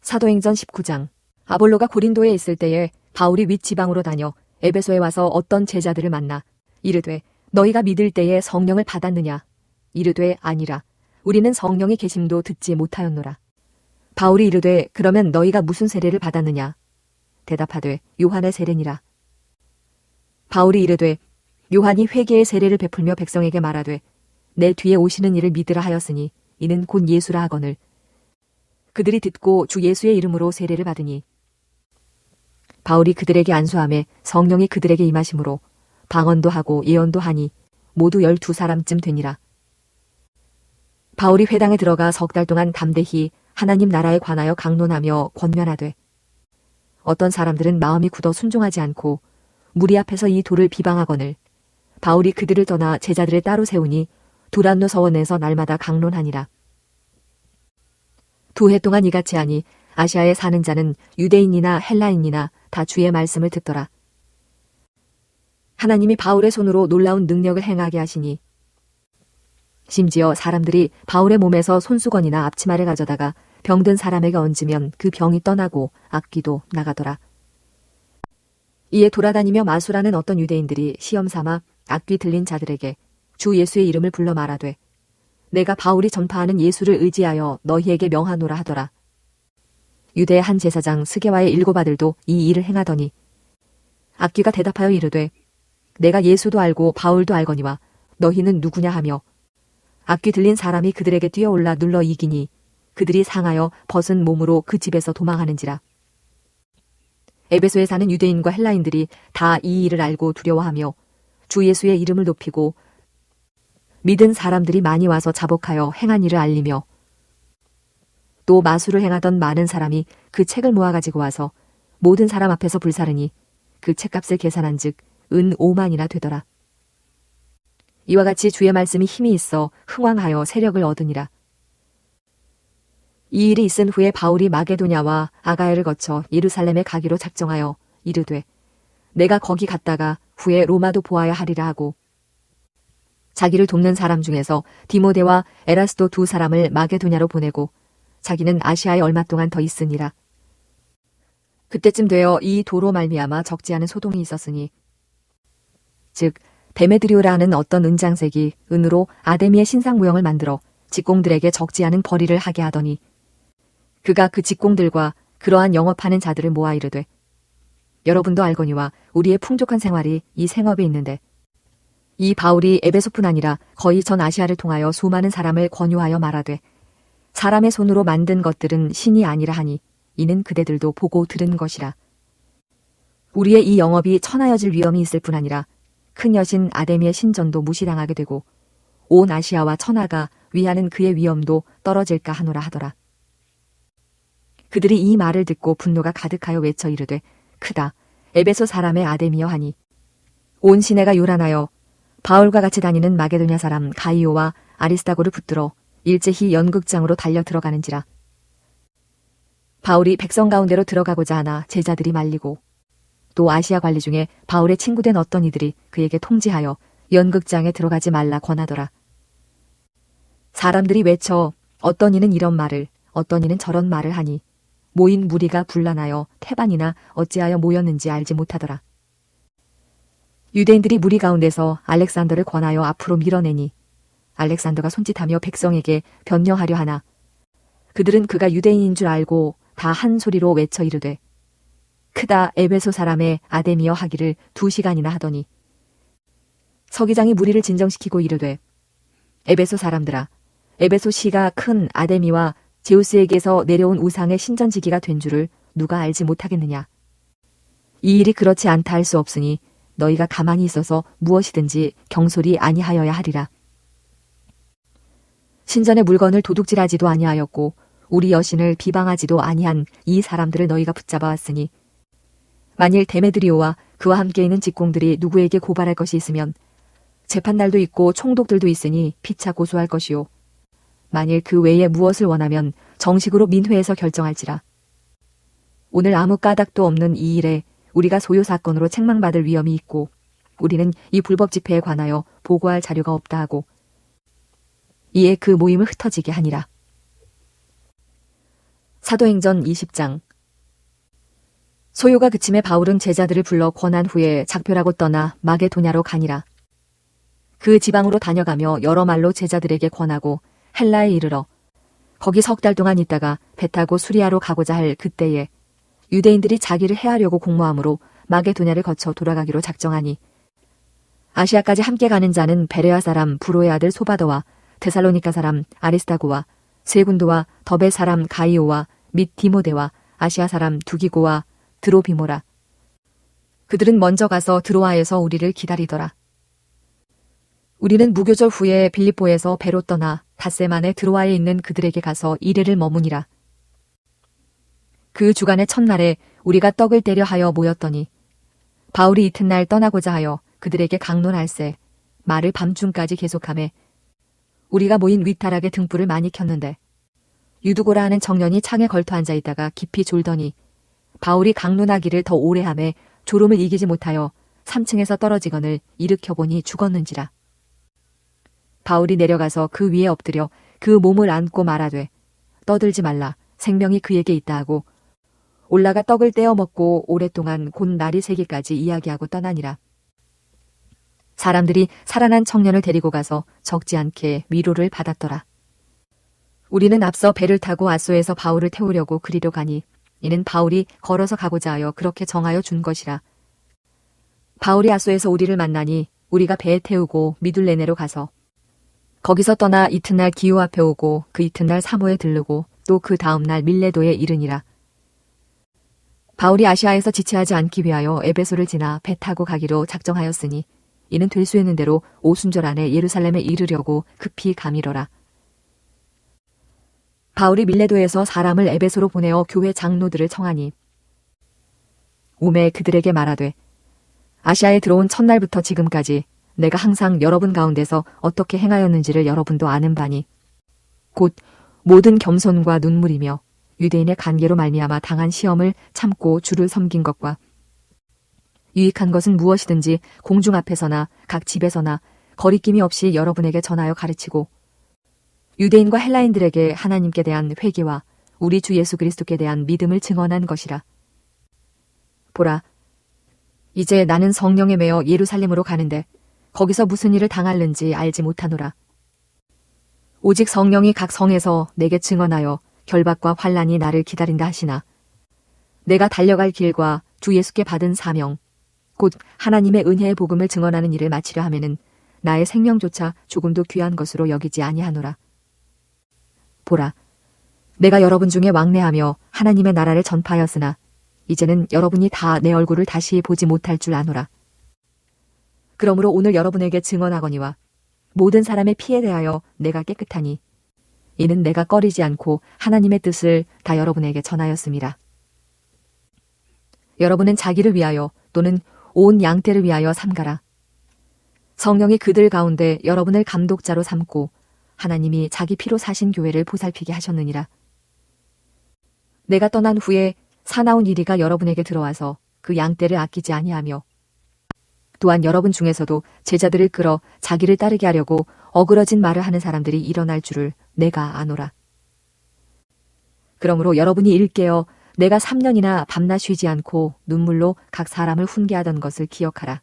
사도행전 19장. 아볼로가 고린도에 있을 때에 바울이 윗지방으로 다녀 에베소에 와서 어떤 제자들을 만나 이르되 너희가 믿을 때에 성령을 받았느냐? 이르되 아니라. 우리는 성령의 계심도 듣지 못하였노라. 바울이 이르되 그러면 너희가 무슨 세례를 받았느냐? 대답하되 요한의 세례니라. 바울이 이르되 요한이 회개의 세례를 베풀며 백성에게 말하되 내 뒤에 오시는 이를 믿으라 하였으니 이는 곧 예수라 하거늘 그들이 듣고 주 예수의 이름으로 세례를 받으니 바울이 그들에게 안수하매 성령이 그들에게 임하심으로 방언도 하고 예언도 하니 모두 12사람쯤 되니라. 바울이 회당에 들어가 석 달 동안 담대히 하나님 나라에 관하여 강론하며 권면하되 어떤 사람들은 마음이 굳어 순종하지 않고 무리 앞에서 이 도를 비방하거늘 바울이 그들을 떠나 제자들을 따로 세우니 두란노 서원에서 날마다 강론하니라. 2해 동안 이같이 하니 아시아에 사는 자는 유대인이나 헬라인이나 다 주의 말씀을 듣더라. 하나님이 바울의 손으로 놀라운 능력을 행하게 하시니 심지어 사람들이 바울의 몸에서 손수건이나 앞치마를 가져다가 병든 사람에게 얹으면 그 병이 떠나고 악귀도 나가더라. 이에 돌아다니며 마술하는 어떤 유대인들이 시험 삼아 악귀 들린 자들에게 주 예수의 이름을 불러 말하되 내가 바울이 전파하는 예수를 의지하여 너희에게 명하노라 하더라. 유대의 한 제사장 스게와의 7 아들도 이 일을 행하더니 악귀가 대답하여 이르되 내가 예수도 알고 바울도 알거니와 너희는 누구냐 하며 악귀 들린 사람이 그들에게 뛰어올라 눌러 이기니 그들이 상하여 벗은 몸으로 그 집에서 도망하는지라. 에베소에 사는 유대인과 헬라인들이 다 이 일을 알고 두려워하며 주 예수의 이름을 높이고 믿은 사람들이 많이 와서 자복하여 행한 일을 알리며 또 마술을 행하던 많은 사람이 그 책을 모아가지고 와서 모든 사람 앞에서 불사르니 그 책값을 계산한즉 은 5만이나 되더라. 이와 같이 주의 말씀이 힘이 있어 흥왕하여 세력을 얻으니라. 이 일이 있은 후에 바울이 마게도냐와 아가야를 거쳐 예루살렘에 가기로 작정하여 이르되 내가 거기 갔다가 후에 로마도 보아야 하리라 하고 자기를 돕는 사람 중에서 디모데와 에라스도 두 사람을 마게도냐로 보내고 자기는 아시아에 얼마 동안 더 있으니라. 그때쯤 되어 이 도로 말미암아 적지 않은 소동이 있었으니 즉 데메드리오라는 어떤 은장색이 은으로 아데미의 신상 모형을 만들어 직공들에게 적지 않은 벌이를 하게 하더니 그가 그 직공들과 그러한 영업하는 자들을 모아 이르되 여러분도 알거니와 우리의 풍족한 생활이 이 생업에 있는데 이 바울이 에베소뿐 아니라 거의 전 아시아를 통하여 수많은 사람을 권유하여 말하되 사람의 손으로 만든 것들은 신이 아니라 하니 이는 그대들도 보고 들은 것이라. 우리의 이 영업이 천하여질 위험이 있을 뿐 아니라 큰 여신 아데미의 신전도 무시당하게 되고 온 아시아와 천하가 위하는 그의 위엄도 떨어질까 하노라 하더라. 그들이 이 말을 듣고 분노가 가득하여 외쳐 이르되 크다 에베소 사람의 아데미여 하니 온 시내가 요란하여 바울과 같이 다니는 마게도냐 사람 가이오와 아리스다고를 붙들어 일제히 연극장으로 달려 들어가는지라. 바울이 백성 가운데로 들어가고자 하나 제자들이 말리고 또 아시아 관리 중에 바울의 친구된 어떤 이들이 그에게 통지하여 연극장에 들어가지 말라 권하더라. 사람들이 외쳐 어떤 이는 이런 말을 어떤 이는 저런 말을 하니 모인 무리가 분란하여 태반이나 어찌하여 모였는지 알지 못하더라. 유대인들이 무리 가운데서 알렉산더를 권하여 앞으로 밀어내니 알렉산더가 손짓하며 백성에게 변명하려 하나 그들은 그가 유대인인 줄 알고 다 한 소리로 외쳐 이르되 크다 에베소 사람의 아데미여 하기를 2시간이나 하더니 서기장이 무리를 진정시키고 이르되 에베소 사람들아 에베소 시가 큰 아데미와 제우스에게서 내려온 우상의 신전지기가 된 줄을 누가 알지 못하겠느냐. 이 일이 그렇지 않다 할 수 없으니 너희가 가만히 있어서 무엇이든지 경솔이 아니하여야 하리라. 신전의 물건을 도둑질하지도 아니하였고 우리 여신을 비방하지도 아니한 이 사람들을 너희가 붙잡아 왔으니 만일 데메드리오와 그와 함께 있는 직공들이 누구에게 고발할 것이 있으면 재판날도 있고 총독들도 있으니 피차 고소할 것이요. 만일 그 외에 무엇을 원하면 정식으로 민회에서 결정할지라. 오늘 아무 까닭도 없는 이 일에 우리가 소요 사건으로 책망받을 위험이 있고 우리는 이 불법 집회에 관하여 보고할 자료가 없다 하고 이에 그 모임을 흩어지게 하니라. 사도행전 20장. 소요가 그침에 바울은 제자들을 불러 권한 후에 작별하고 떠나 마게도냐로 가니라. 그 지방으로 다녀가며 여러 말로 제자들에게 권하고 헬라에 이르러 거기 3달 동안 있다가 배 타고 수리아로 가고자 할 그때에 유대인들이 자기를 해하려고 공모함으로 마게도냐를 거쳐 돌아가기로 작정하니 아시아까지 함께 가는 자는 베레아 사람 브로의 아들 소바더와 데살로니가 사람 아리스다고와 세군도와 더베 사람 가이오와 및 디모데와 아시아 사람 두기고와 드로비모라. 그들은 먼저 가서 드로아에서 우리를 기다리더라. 우리는 무교절 후에 빌립보에서 배로 떠나 닷새 만에 드로아에 있는 그들에게 가서 이래를 머무니라. 그 주간의 첫날에 우리가 떡을 떼려 하여 모였더니 바울이 이튿날 떠나고자 하여 그들에게 강론할세 말을 밤중까지 계속하매 우리가 모인 위타락에 등불을 많이 켰는데 유두고라 하는 청년이 창에 걸터 앉아 있다가 깊이 졸더니 바울이 강론하기를 더 오래 하매 졸음을 이기지 못하여 3층에서 떨어지거늘 일으켜보니 죽었는지라. 바울이 내려가서 그 위에 엎드려 그 몸을 안고 말하되 떠들지 말라 생명이 그에게 있다 하고 올라가 떡을 떼어 먹고 오랫동안 곧 날이 새기까지 이야기하고 떠나니라. 사람들이 살아난 청년을 데리고 가서 적지 않게 위로를 받았더라. 우리는 앞서 배를 타고 아소에서 바울을 태우려고 그리로 가니 이는 바울이 걸어서 가고자 하여 그렇게 정하여 준 것이라. 바울이 아소에서 우리를 만나니 우리가 배에 태우고 미둘레네로 가서 거기서 떠나 이튿날 기후 앞에 오고 그 이튿날 사모에 들르고 또 그 다음날 밀레도에 이르니라. 바울이 아시아에서 지체하지 않기 위하여 에베소를 지나 배 타고 가기로 작정하였으니 이는 될 수 있는 대로 오순절 안에 예루살렘에 이르려고 급히 가미러라. 바울이 밀레도에서 사람을 에베소로 보내어 교회 장로들을 청하니 오매 그들에게 말하되 아시아에 들어온 첫날부터 지금까지 내가 항상 여러분 가운데서 어떻게 행하였는지를 여러분도 아는 바니 곧 모든 겸손과 눈물이며 유대인의 간계로 말미암아 당한 시험을 참고 주를 섬긴 것과 유익한 것은 무엇이든지 공중 앞에서나 각 집에서나 거리낌이 없이 여러분에게 전하여 가르치고 유대인과 헬라인들에게 하나님께 대한 회개와 우리 주 예수 그리스도께 대한 믿음을 증언한 것이라. 보라, 이제 나는 성령에 매여 예루살렘으로 가는데 거기서 무슨 일을 당할는지 알지 못하노라. 오직 성령이 각 성에서 내게 증언하여 결박과 환난이 나를 기다린다 하시나 내가 달려갈 길과 주 예수께 받은 사명 곧 하나님의 은혜의 복음을 증언하는 일을 마치려 하면은 나의 생명조차 조금도 귀한 것으로 여기지 아니하노라. 보라, 내가 여러분 중에 왕래하며 하나님의 나라를 전파하였으나 이제는 여러분이 다 내 얼굴을 다시 보지 못할 줄 아노라. 그러므로 오늘 여러분에게 증언하거니와 모든 사람의 피에 대하여 내가 깨끗하니 이는 내가 꺼리지 않고 하나님의 뜻을 다 여러분에게 전하였음이라. 여러분은 자기를 위하여 또는 온 양떼를 위하여 삼가라. 성령이 그들 가운데 여러분을 감독자로 삼고 하나님이 자기 피로 사신 교회를 보살피게 하셨느니라. 내가 떠난 후에 사나운 이리가 여러분에게 들어와서 그 양떼를 아끼지 아니하며 또한 여러분 중에서도 제자들을 끌어 자기를 따르게 하려고 어그러진 말을 하는 사람들이 일어날 줄을 내가 아노라. 그러므로 여러분이 일깨어 내가 3년이나 밤낮 쉬지 않고 눈물로 각 사람을 훈계하던 것을 기억하라.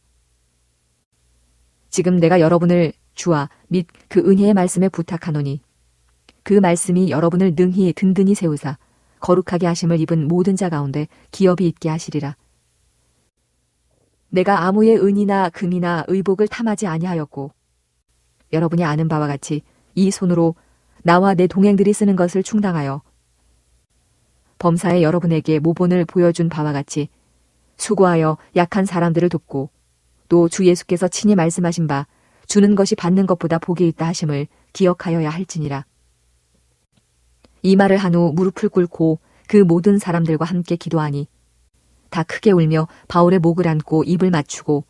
지금 내가 여러분을 주와 및 그 은혜의 말씀에 부탁하노니 그 말씀이 여러분을 능히 든든히 세우사 거룩하게 하심을 입은 모든 자 가운데 기업이 있게 하시리라. 내가 아무의 은이나 금이나 의복을 탐하지 아니하였고 여러분이 아는 바와 같이 이 손으로 나와 내 동행들이 쓰는 것을 충당하여 범사에 여러분에게 모본을 보여준 바와 같이 수고하여 약한 사람들을 돕고 또 주 예수께서 친히 말씀하신 바 주는 것이 받는 것보다 복이 있다 하심을 기억하여야 할지니라. 이 말을 한 후 무릎을 꿇고 그 모든 사람들과 함께 기도하니 다 크게 울며 바울의 목을 안고 입을 맞추고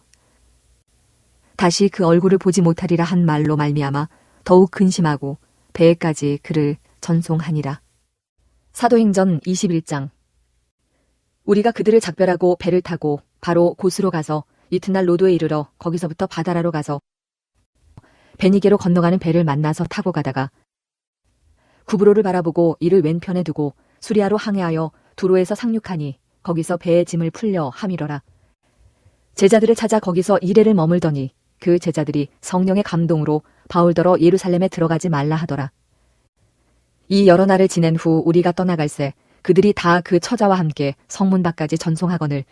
다시 그 얼굴을 보지 못하리라 한 말로 말미암아 더욱 근심하고 배에까지 그를 전송하니라. 사도행전 21장. 우리가 그들을 작별하고 배를 타고 바로 곳으로 가서 이튿날 로도에 이르러 거기서부터 바다라로 가서 베니게로 건너가는 배를 만나서 타고 가다가 구브로를 바라보고 이를 왼편에 두고 수리아로 항해하여 두로에서 상륙하니 거기서 배의 짐을 풀려 함이러라. 제자들을 찾아 거기서 이레를 머물더니 그 제자들이 성령의 감동으로 바울더러 예루살렘에 들어가지 말라 하더라. 이 여러 날을 지낸 후 우리가 떠나갈새 그들이 다 그 처자와 함께 성문 밖까지 전송하거늘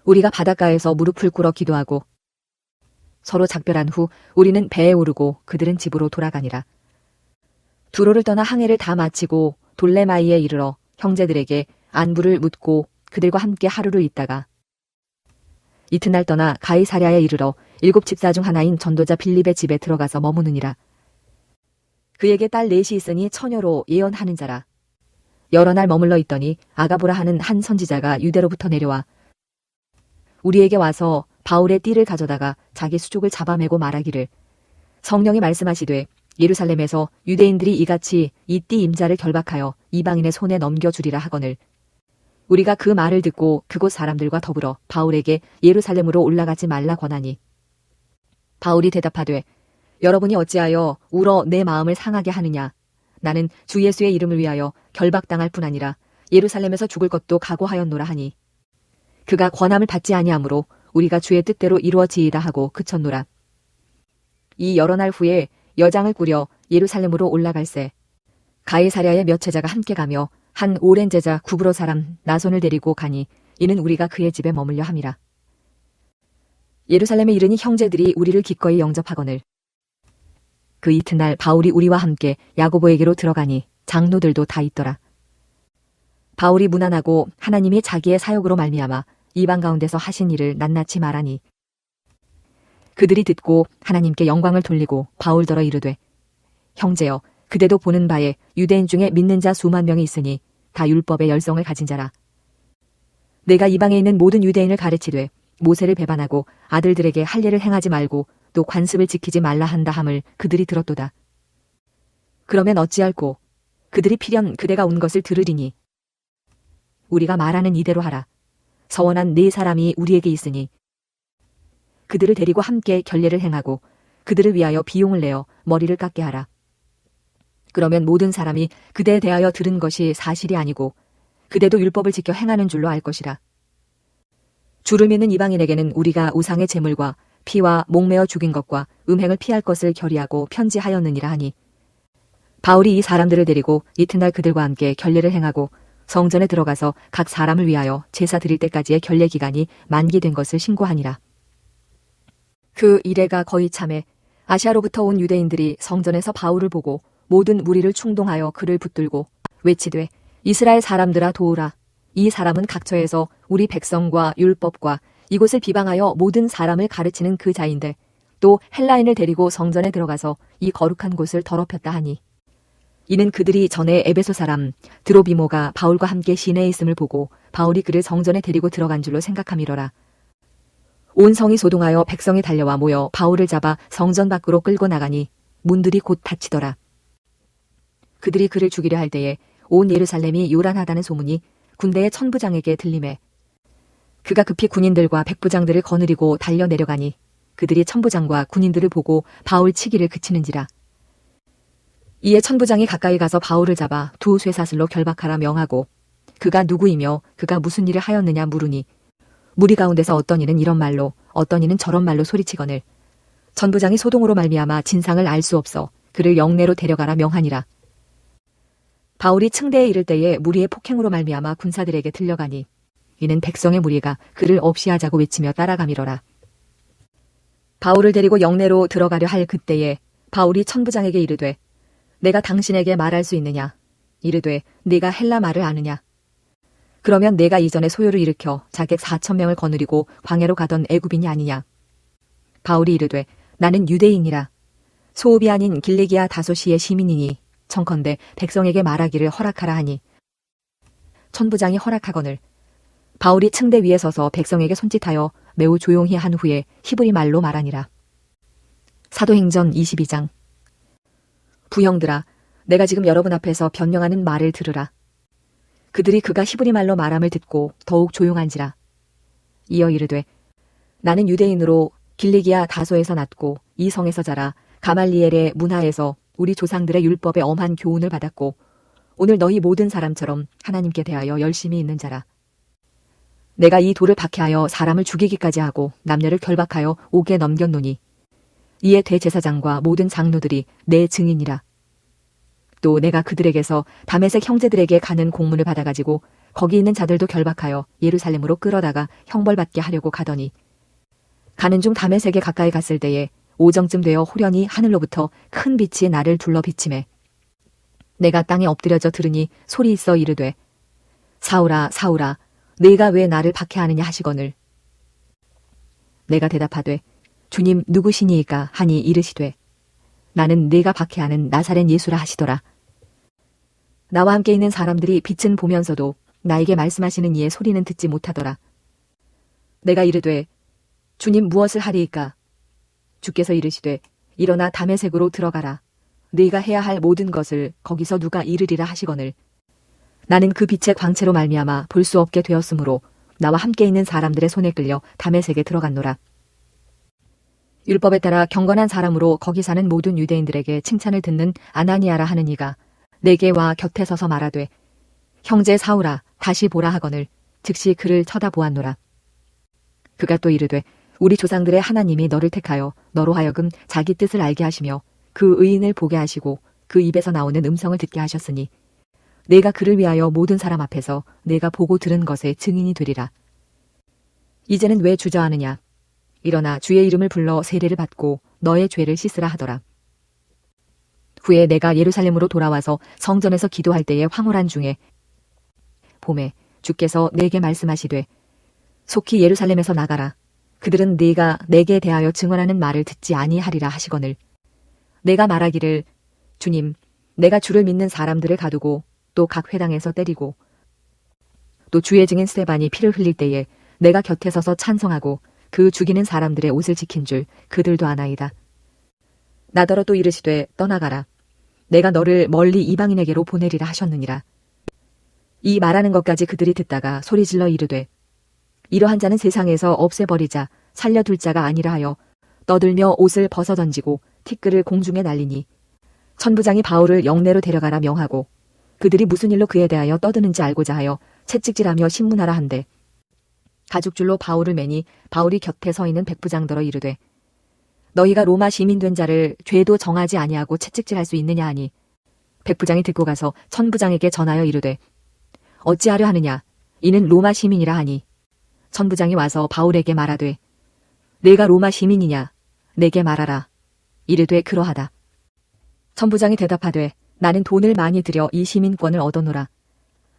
우리가 바닷가에서 무릎을 꿇어 기도하고 서로 작별한 후 우리는 배에 오르고 그들은 집으로 돌아가니라. 두로를 떠나 항해를 다 마치고 돌레마이에 이르러 형제들에게 안부를 묻고 그들과 함께 하루를 있다가 이튿날 떠나 가이사랴에 이르러 7 집사 중 하나인 전도자 빌립의 집에 들어가서 머무느니라. 그에게 딸 넷이 있으니 처녀로 예언하는 자라. 여러 날 머물러 있더니 아가보라 하는 한 선지자가 유대로부터 내려와 우리에게 와서 바울의 띠를 가져다가 자기 수족을 잡아매고 말하기를 성령이 말씀하시되 예루살렘에서 유대인들이 이같이 이 띠 임자를 결박하여 이방인의 손에 넘겨주리라 하거늘 우리가 그 말을 듣고 그곳 사람들과 더불어 바울에게 예루살렘으로 올라가지 말라 권하니 바울이 대답하되 여러분이 어찌하여 울어 내 마음을 상하게 하느냐. 나는 주 예수의 이름을 위하여 결박당할 뿐 아니라 예루살렘에서 죽을 것도 각오하였노라 하니 그가 권함을 받지 아니하므로 우리가 주의 뜻대로 이루어지이다 하고 그쳤노라. 이 여러 날 후에 여장을 꾸려 예루살렘으로 올라갈새 가이사랴의 몇 제자가 함께 가며 한 오랜 제자 구브로 사람 나손을 데리고 가니 이는 우리가 그의 집에 머물려 함이라. 예루살렘에 이르니 형제들이 우리를 기꺼이 영접하거늘. 그 이튿날 바울이 우리와 함께 야고보에게로 들어가니 장로들도 다 있더라. 바울이 무난하고 하나님이 자기의 사역으로 말미암아 이방 가운데서 하신 일을 낱낱이 말하니 그들이 듣고 하나님께 영광을 돌리고 바울더러 이르되 형제여 그대도 보는 바에 유대인 중에 믿는 자 수만 명이 있으니 다 율법의 열성을 가진 자라. 내가 이방에 있는 모든 유대인을 가르치되 모세를 배반하고 아들들에게 할례를 행하지 말고 또 관습을 지키지 말라 한다 함을 그들이 들었도다. 그러면 어찌할꼬 그들이 필연 그대가 온 것을 들으리니 우리가 말하는 이대로 하라. 서원한 4사람이 우리에게 있으니 그들을 데리고 함께 결례를 행하고 그들을 위하여 비용을 내어 머리를 깎게 하라. 그러면 모든 사람이 그대에 대하여 들은 것이 사실이 아니고 그대도 율법을 지켜 행하는 줄로 알 것이라. 주를 믿는 이방인에게는 우리가 우상의 제물과 피와 목매어 죽인 것과 음행을 피할 것을 결의하고 편지하였느니라 하니 바울이 이 사람들을 데리고 이튿날 그들과 함께 결례를 행하고 성전에 들어가서 각 사람을 위하여 제사 드릴 때까지의 결례 기간이 만기된 것을 신고하니라. 그 이래가 거의 참에 아시아로부터 온 유대인들이 성전에서 바울을 보고 모든 무리를 충동하여 그를 붙들고 외치되 이스라엘 사람들아 도우라. 이 사람은 각처에서 우리 백성과 율법과 이곳을 비방하여 모든 사람을 가르치는 그 자인데 또 헬라인을 데리고 성전에 들어가서 이 거룩한 곳을 더럽혔다 하니 이는 그들이 전에 에베소 사람 드로비모가 바울과 함께 시내에 있음을 보고 바울이 그를 성전에 데리고 들어간 줄로 생각함이러라. 온 성이 소동하여 백성이 달려와 모여 바울을 잡아 성전 밖으로 끌고 나가니 문들이 곧 닫히더라. 그들이 그를 죽이려 할 때에 온 예루살렘이 요란하다는 소문이 군대의 천부장에게 들리매 그가 급히 군인들과 백부장들을 거느리고 달려 내려가니 그들이 천부장과 군인들을 보고 바울 치기를 그치는지라. 이에 천부장이 가까이 가서 바울을 잡아 2 쇠사슬로 결박하라 명하고 그가 누구이며 그가 무슨 일을 하였느냐 물으니 무리 가운데서 어떤 이는 이런 말로 어떤 이는 저런 말로 소리치거늘 천부장이 소동으로 말미암아 진상을 알 수 없어 그를 영내로 데려가라 명하니라. 바울이 층대에 이를 때에 무리의 폭행으로 말미암아 군사들에게 들려가니 이는 백성의 무리가 그를 없이 하자고 외치며 따라가미러라. 바울을 데리고 영내로 들어가려 할 그때에 바울이 천부장에게 이르되 내가 당신에게 말할 수 있느냐? 이르되 네가 헬라 말을 아느냐? 그러면 내가 이전에 소요를 일으켜 자객 4,000명을 거느리고 광야로 가던 애굽인이 아니냐? 바울이 이르되 나는 유대인이라. 소읍이 아닌 길리기아 다소시의 시민이니 청컨대 백성에게 말하기를 허락하라 하니 천부장이 허락하거늘 바울이 층대 위에 서서 백성에게 손짓하여 매우 조용히 한 후에 히브리 말로 말하니라. 사도행전 22장. 부형들아, 내가 지금 여러분 앞에서 변명하는 말을 들으라. 그들이 그가 히브리 말로 말함을 듣고 더욱 조용한지라. 이어 이르되 나는 유대인으로 길리기아 다소에서 났고 이 성에서 자라 가말리엘의 문하에서 우리 조상들의 율법에 엄한 교훈을 받았고 오늘 너희 모든 사람처럼 하나님께 대하여 열심히 있는 자라. 내가 이 돌을 박해하여 사람을 죽이기까지 하고 남녀를 결박하여 옥에 넘겼노니 이에 대제사장과 모든 장로들이 내 증인이라. 또 내가 그들에게서 다메섹 형제들에게 가는 공문을 받아가지고 거기 있는 자들도 결박하여 예루살렘으로 끌어다가 형벌받게 하려고 가더니 가는 중 다메섹에 가까이 갔을 때에 오정쯤 되어 호련히 하늘로부터 큰 빛이 나를 둘러 비치매 내가 땅에 엎드려져 들으니 소리 있어 이르되 사울아 사울아 네가 왜 나를 박해하느냐 하시거늘 내가 대답하되 주님 누구시니이까 하니 이르시되 나는 네가 박해하는 나사렛 예수라 하시더라. 나와 함께 있는 사람들이 빛은 보면서도 나에게 말씀하시는 이의 소리는 듣지 못하더라. 내가 이르되 주님 무엇을 하리이까? 주께서 이르시되 일어나 다메섹으로 들어가라. 네가 해야 할 모든 것을 거기서 누가 이르리라 하시거늘 나는 그 빛의 광채로 말미암아 볼 수 없게 되었으므로 나와 함께 있는 사람들의 손에 끌려 다메섹에 들어갔노라. 율법에 따라 경건한 사람으로 거기 사는 모든 유대인들에게 칭찬을 듣는 아나니아라 하는 이가 내게 와 곁에 서서 말하되 형제 사울아 다시 보라 하거늘 즉시 그를 쳐다보았노라. 그가 또 이르되 우리 조상들의 하나님이 너를 택하여 너로 하여금 자기 뜻을 알게 하시며 그 의인을 보게 하시고 그 입에서 나오는 음성을 듣게 하셨으니 내가 그를 위하여 모든 사람 앞에서 내가 보고 들은 것의 증인이 되리라. 이제는 왜 주저하느냐? 일어나 주의 이름을 불러 세례를 받고 너의 죄를 씻으라 하더라. 후에 내가 예루살렘으로 돌아와서 성전에서 기도할 때에 황홀한 중에 봄에 주께서 내게 말씀하시되 속히 예루살렘에서 나가라. 그들은 네가 내게 대하여 증언하는 말을 듣지 아니하리라 하시거늘 내가 말하기를 주님 내가 주를 믿는 사람들을 가두고 또 각 회당에서 때리고 또 주의 증인 스데반이 피를 흘릴 때에 내가 곁에 서서 찬성하고 그 죽이는 사람들의 옷을 지킨 줄 그들도 아나이다. 나더러 또 이르시되 떠나가라. 내가 너를 멀리 이방인에게로 보내리라 하셨느니라. 이 말하는 것까지 그들이 듣다가 소리질러 이르되 이러한 자는 세상에서 없애버리자 살려둘 자가 아니라 하여 떠들며 옷을 벗어던지고 티끌을 공중에 날리니 천부장이 바울을 영내로 데려가라 명하고 그들이 무슨 일로 그에 대하여 떠드는지 알고자 하여 채찍질하며 신문하라 한대 가죽줄로 바울을 매니 바울이 곁에 서 있는 백부장더러 이르되 너희가 로마 시민 된 자를 죄도 정하지 아니하고 채찍질할 수 있느냐 하니 백부장이 듣고 가서 천부장에게 전하여 이르되 어찌하려 하느냐 이는 로마 시민이라 하니 천부장이 와서 바울에게 말하되 내가 로마 시민이냐 내게 말하라 이르되 그러하다. 천부장이 대답하되 나는 돈을 많이 들여 이 시민권을 얻어노라.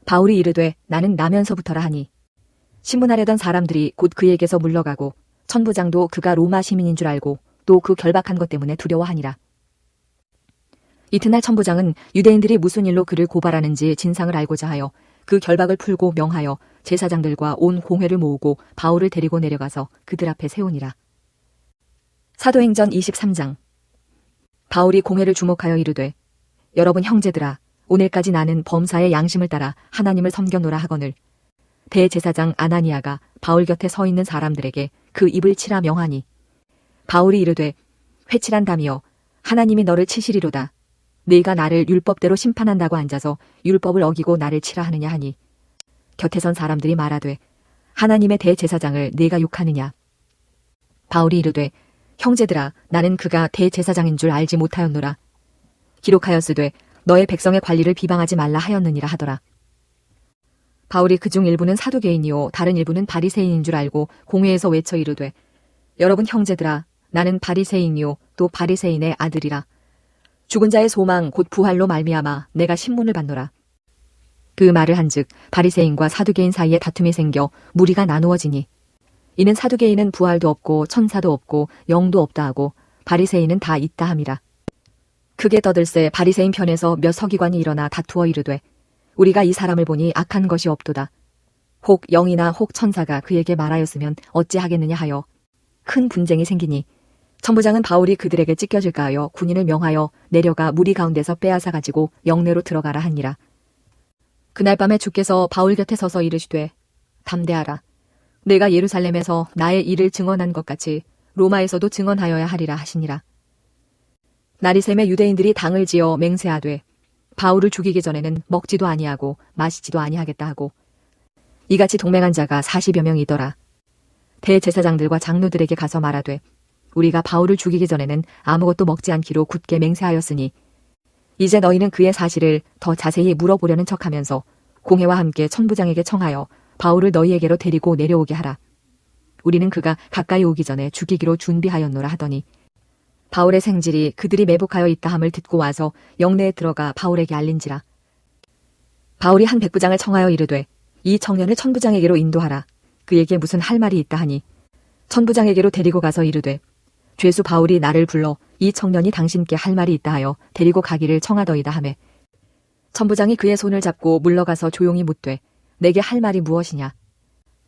바울이 이르되 나는 나면서부터라 하니 신문하려던 사람들이 곧 그에게서 물러가고 천부장도 그가 로마 시민인 줄 알고 또 그 결박한 것 때문에 두려워하니라. 이튿날 천부장은 유대인들이 무슨 일로 그를 고발하는지 진상을 알고자 하여 그 결박을 풀고 명하여 제사장들과 온 공회를 모으고 바울을 데리고 내려가서 그들 앞에 세우니라. 사도행전 23장. 바울이 공회를 주목하여 이르되 여러분 형제들아 오늘까지 나는 범사의 양심을 따라 하나님을 섬겨노라 하거늘 대제사장 아나니아가 바울 곁에 서 있는 사람들에게 그 입을 치라 명하니 바울이 이르되 회칠한다며 하나님이 너를 치시리로다. 네가 나를 율법대로 심판한다고 앉아서 율법을 어기고 나를 치라 하느냐 하니 곁에 선 사람들이 말하되 하나님의 대제사장을 네가 욕하느냐. 바울이 이르되 형제들아 나는 그가 대제사장인 줄 알지 못하였노라. 기록하였으되 너의 백성의 관리를 비방하지 말라 하였느니라 하더라. 바울이 그중 일부는 사두개인이요 다른 일부는 바리새인인 줄 알고 공회에서 외쳐 이르되 여러분 형제들아 나는 바리새인이요 또 바리새인의 아들이라. 죽은 자의 소망 곧 부활로 말미암아 내가 신문을 받노라. 그 말을 한즉 바리새인과 사두개인 사이에 다툼이 생겨 무리가 나누어지니 이는 사두개인은 부활도 없고 천사도 없고 영도 없다 하고 바리새인은 다 있다 함이라. 크게 떠들새 바리새인 편에서 몇 서기관이 일어나 다투어 이르되 우리가 이 사람을 보니 악한 것이 없도다. 혹 영이나 혹 천사가 그에게 말하였으면 어찌하겠느냐 하여 큰 분쟁이 생기니 천부장은 바울이 그들에게 찢겨질까 하여 군인을 명하여 내려가 무리 가운데서 빼앗아 가지고 영내로 들어가라 하니라. 그날 밤에 주께서 바울 곁에 서서 이르시되 담대하라. 내가 예루살렘에서 나의 일을 증언한 것 같이 로마에서도 증언하여야 하리라 하시니라. 날이 새매 유대인들이 당을 지어 맹세하되 바울을 죽이기 전에는 먹지도 아니하고 마시지도 아니하겠다 하고 이같이 동맹한 자가 40여 명이더라. 대제사장들과 장로들에게 가서 말하되 우리가 바울을 죽이기 전에는 아무것도 먹지 않기로 굳게 맹세하였으니 이제 너희는 그의 사실을 더 자세히 물어보려는 척하면서 공회와 함께 천부장에게 청하여 바울을 너희에게로 데리고 내려오게 하라. 우리는 그가 가까이 오기 전에 죽이기로 준비하였노라 하더니 바울의 생질이 그들이 매복하여 있다 함을 듣고 와서 영내에 들어가 바울에게 알린지라. 바울이 한 백부장을 청하여 이르되 이 청년을 천부장에게로 인도하라. 그에게 무슨 할 말이 있다 하니 천부장에게로 데리고 가서 이르되 죄수 바울이 나를 불러 이 청년이 당신께 할 말이 있다 하여 데리고 가기를 청하더이다 하매 천부장이 그의 손을 잡고 물러가서 조용히 묻되 내게 할 말이 무엇이냐.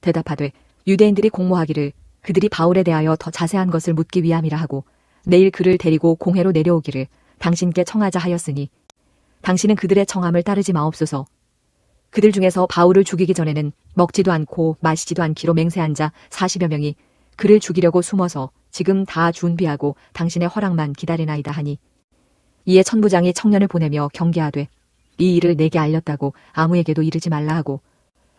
대답하되 유대인들이 공모하기를 그들이 바울에 대하여 더 자세한 것을 묻기 위함이라 하고 내일 그를 데리고 공회로 내려오기를 당신께 청하자 하였으니 당신은 그들의 청함을 따르지 마옵소서. 그들 중에서 바울을 죽이기 전에는 먹지도 않고 마시지도 않기로 맹세한 자 40여 명이 그를 죽이려고 숨어서 지금 다 준비하고 당신의 허락만 기다리나이다 하니 이에 천부장이 청년을 보내며 경계하되 이 일을 내게 알렸다고 아무에게도 이르지 말라 하고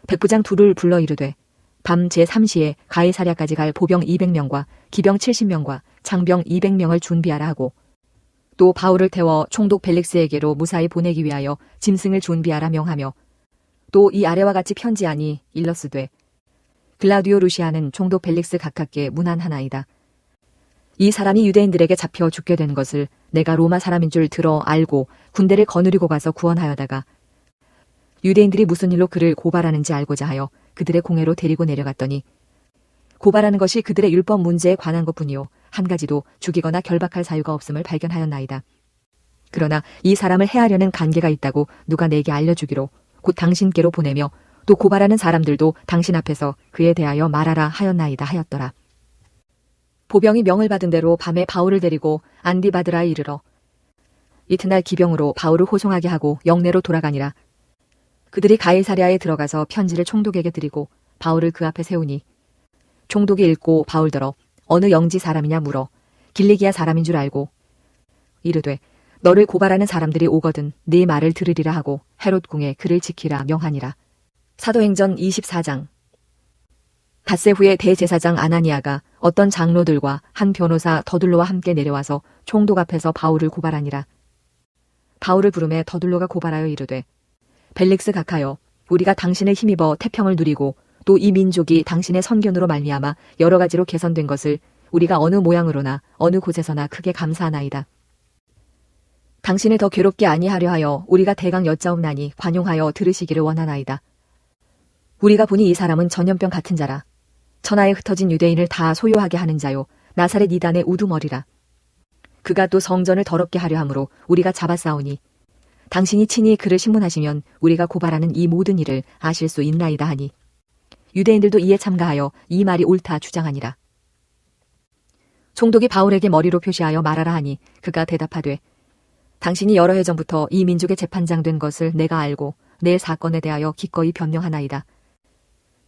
백부장 둘을 불러 이르되 밤 제3시에 가이사랴까지 갈 보병 200명과 기병 70명과 장병 200명을 준비하라 하고 또 바울을 태워 총독 벨릭스에게로 무사히 보내기 위하여 짐승을 준비하라 명하며 또 이 아래와 같이 편지하니 일러스되 글라디오 루시아는 총독 벨릭스 각하께 문안하나이다. 이 사람이 유대인들에게 잡혀 죽게 된 것을 내가 로마 사람인 줄 들어 알고 군대를 거느리고 가서 구원하여다가 유대인들이 무슨 일로 그를 고발하는지 알고자 하여 그들의 공회로 데리고 내려갔더니 고발하는 것이 그들의 율법 문제에 관한 것뿐이요 한 가지도 죽이거나 결박할 사유가 없음을 발견하였나이다. 그러나 이 사람을 해하려는 관계가 있다고 누가 내게 알려주기로 곧 당신께로 보내며 또 고발하는 사람들도 당신 앞에서 그에 대하여 말하라 하였나이다 하였더라. 보병이 명을 받은 대로 밤에 바울을 데리고 안디바드라에 이르러 이튿날 기병으로 바울을 호송하게 하고 영내로 돌아가니라. 그들이 가이사랴에 들어가서 편지를 총독에게 드리고 바울을 그 앞에 세우니 총독이 읽고 바울더러 어느 영지 사람이냐 물어 길리기아 사람인 줄 알고 이르되 너를 고발하는 사람들이 오거든 네 말을 들으리라 하고 헤롯 궁에 그를 지키라 명하니라. 사도행전 24장. 닷새 후에 대제사장 아나니아가 어떤 장로들과 한 변호사 더둘로와 함께 내려와서 총독 앞에서 바울을 고발하니라. 바울을 부르매 더둘로가 고발하여 이르되 벨릭스 각하여 우리가 당신을 힘입어 태평을 누리고 또 이 민족이 당신의 선견으로 말미암아 여러 가지로 개선된 것을 우리가 어느 모양으로나 어느 곳에서나 크게 감사하나이다. 당신을 더 괴롭게 아니하려 하여 우리가 대강 여짜옵나니 관용하여 들으시기를 원하나이다. 우리가 보니 이 사람은 전염병 같은 자라. 천하에 흩어진 유대인을 다 소요하게 하는 자요 나사렛 이단의 우두머리라. 그가 또 성전을 더럽게 하려 함으로 우리가 잡아싸우니 당신이 친히 그를 신문하시면 우리가 고발하는 이 모든 일을 아실 수 있나이다 하니 유대인들도 이에 참가하여 이 말이 옳다 주장하니라. 총독이 바울에게 머리로 표시하여 말하라 하니 그가 대답하되 당신이 여러 해 전부터 이 민족의 재판장 된 것을 내가 알고 내 사건에 대하여 기꺼이 변명하나이다.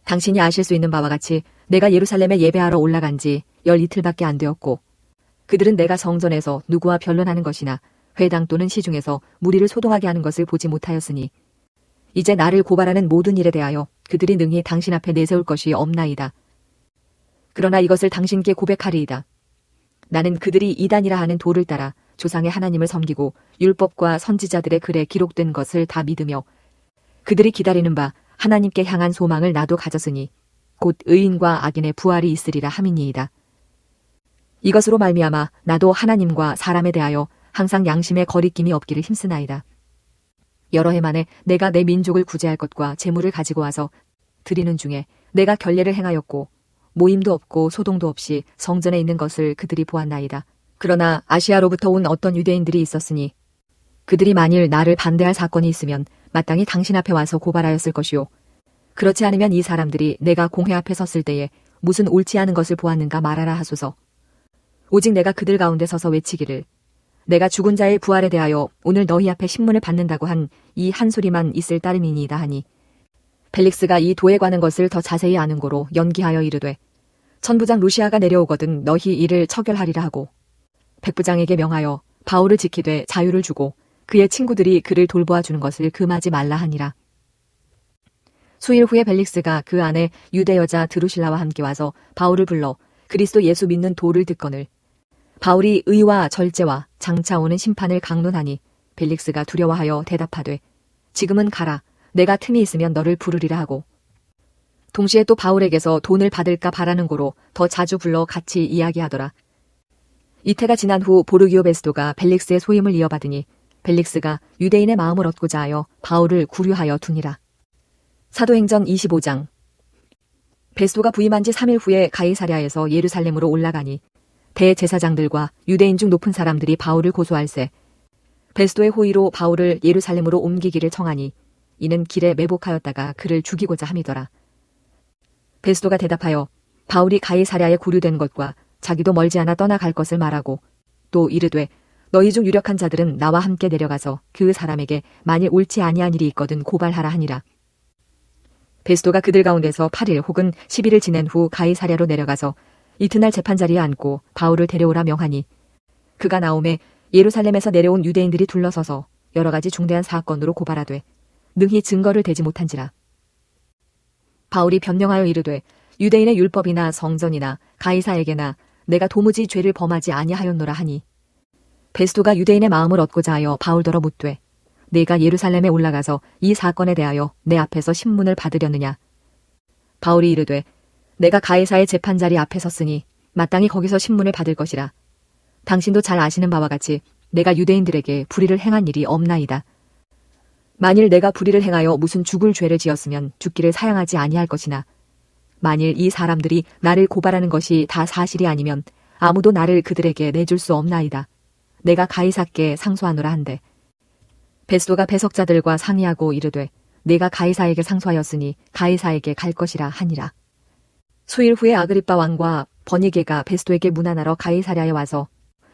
당신이 아실 수 있는 바와 같이 내가 예루살렘에 예배하러 올라간 지 12일밖에 안 되었고 그들은 내가 성전에서 누구와 변론하는 것이나 회당 또는 시중에서 무리를 소동하게 하는 것을 보지 못하였으니 이제 나를 고발하는 모든 일에 대하여 그들이 능히 당신 앞에 내세울 것이 없나이다. 그러나 이것을 당신께 고백하리이다. 나는 그들이 이단이라 하는 도를 따라 조상의 하나님을 섬기고 율법과 선지자들의 글에 기록된 것을 다 믿으며 그들이 기다리는 바 하나님께 향한 소망을 나도 가졌으니 곧 의인과 악인의 부활이 있으리라 함이니이다. 이것으로 말미암아 나도 하나님과 사람에 대하여 항상 양심에 거리낌이 없기를 힘쓰나이다. 여러 해 만에 내가 내 민족을 구제할 것과 재물을 가지고 와서 드리는 중에 내가 결례를 행하였고 모임도 없고 소동도 없이 성전에 있는 것을 그들이 보았나이다. 그러나 아시아로부터 온 어떤 유대인들이 있었으니 그들이 만일 나를 반대할 사건이 있으면 마땅히 당신 앞에 와서 고발하였을 것이요. 그렇지 않으면 이 사람들이 내가 공회 앞에 섰을 때에 무슨 옳지 않은 것을 보았는가 말하라 하소서. 오직 내가 그들 가운데 서서 외치기를 내가 죽은 자의 부활에 대하여 오늘 너희 앞에 신문을 받는다고 한 이 한 소리만 있을 따름이니이다 하니 벨릭스가 이 도에 관한 것을 더 자세히 아는 고로 연기하여 이르되 천부장 루시아가 내려오거든 너희 이를 처결하리라 하고 백부장에게 명하여 바울을 지키되 자유를 주고 그의 친구들이 그를 돌보아 주는 것을 금하지 말라 하니라. 수일 후에 벨릭스가 그 안에 유대 여자 드루실라와 함께 와서 바울을 불러 그리스도 예수 믿는 도를 듣거늘 바울이 의와 절제와 장차 오는 심판을 강론하니 벨릭스가 두려워하여 대답하되 지금은 가라. 내가 틈이 있으면 너를 부르리라 하고 동시에 또 바울에게서 돈을 받을까 바라는 고로 더 자주 불러 같이 이야기하더라. 이태가 지난 후 보르기오 베스도가 벨릭스의 소임을 이어받으니 벨릭스가 유대인의 마음을 얻고자 하여 바울을 구류하여 두니라. 사도행전 25장. 베스도가 부임한 지 3일 후에 가이사랴에서 예루살렘으로 올라가니 대제사장들과 유대인 중 높은 사람들이 바울을 고소할세 베스도의 호의로 바울을 예루살렘으로 옮기기를 청하니 이는 길에 매복하였다가 그를 죽이고자 함이더라. 베스도가 대답하여 바울이 가이사랴에 구류된 것과 자기도 멀지 않아 떠나갈 것을 말하고 또 이르되 너희 중 유력한 자들은 나와 함께 내려가서 그 사람에게 만일 옳지 아니한 일이 있거든 고발하라 하니라. 베스도가 그들 가운데서 8일 혹은 10일을 지낸 후 가이사랴로 내려가서 이튿날 재판자리에 앉고 바울을 데려오라 명하니 그가 나오매 예루살렘에서 내려온 유대인들이 둘러서서 여러 가지 중대한 사건으로 고발하되 능히 증거를 대지 못한지라. 바울이 변명하여 이르되 유대인의 율법이나 성전이나 가이사에게나 내가 도무지 죄를 범하지 아니하였노라 하니 베스도가 유대인의 마음을 얻고자 하여 바울더러 묻되 내가 예루살렘에 올라가서 이 사건에 대하여 내 앞에서 신문을 받으려느냐. 바울이 이르되 내가 가이사의 재판자리 앞에 섰으니 마땅히 거기서 신문을 받을 것이라. 당신도 잘 아시는 바와 같이 내가 유대인들에게 불의를 행한 일이 없나이다. 만일 내가 불의를 행하여 무슨 죽을 죄를 지었으면 죽기를 사양하지 아니할 것이나 만일 이 사람들이 나를 고발하는 것이 다 사실이 아니면 아무도 나를 그들에게 내줄 수 없나이다. 내가 가이사께 상소하노라 한데 베스도가 배석자들과 상의하고 이르되 내가 가이사에게 상소하였으니 가이사에게 갈 것이라 하니라. 수일 후에 아그리빠 왕과 버니게가 베스도에게 문안하러 가이사랴에 와서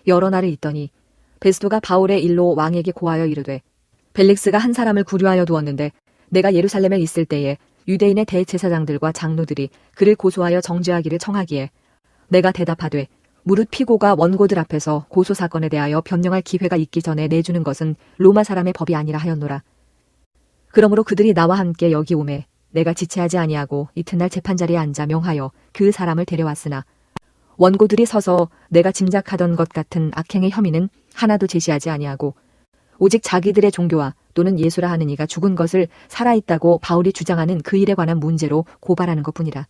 여러 날을 있더니 베스도가 바울의 일로 왕에게 고하여 이르되 벨릭스가 한 사람을 구류하여 두었는데 내가 예루살렘에 있을 때에 유대인의 대제사장들과 장로들이 그를 고소하여 정죄하기를 청하기에 내가 대답하되 무릇 피고가 원고들 앞에서 고소사건에 대하여 변명할 기회가 있기 전에 내주는 것은 로마 사람의 법이 아니라 하였노라. 그러므로 그들이 나와 함께 여기 오매 내가 지체하지 아니하고 이튿날 재판자리에 앉아 명하여 그 사람을 데려왔으나 원고들이 서서 내가 짐작하던 것 같은 악행의 혐의는 하나도 제시하지 아니하고 오직 자기들의 종교와 또는 예수라 하는 이가 죽은 것을 살아있다고 바울이 주장하는 그 일에 관한 문제로 고발하는 것뿐이라.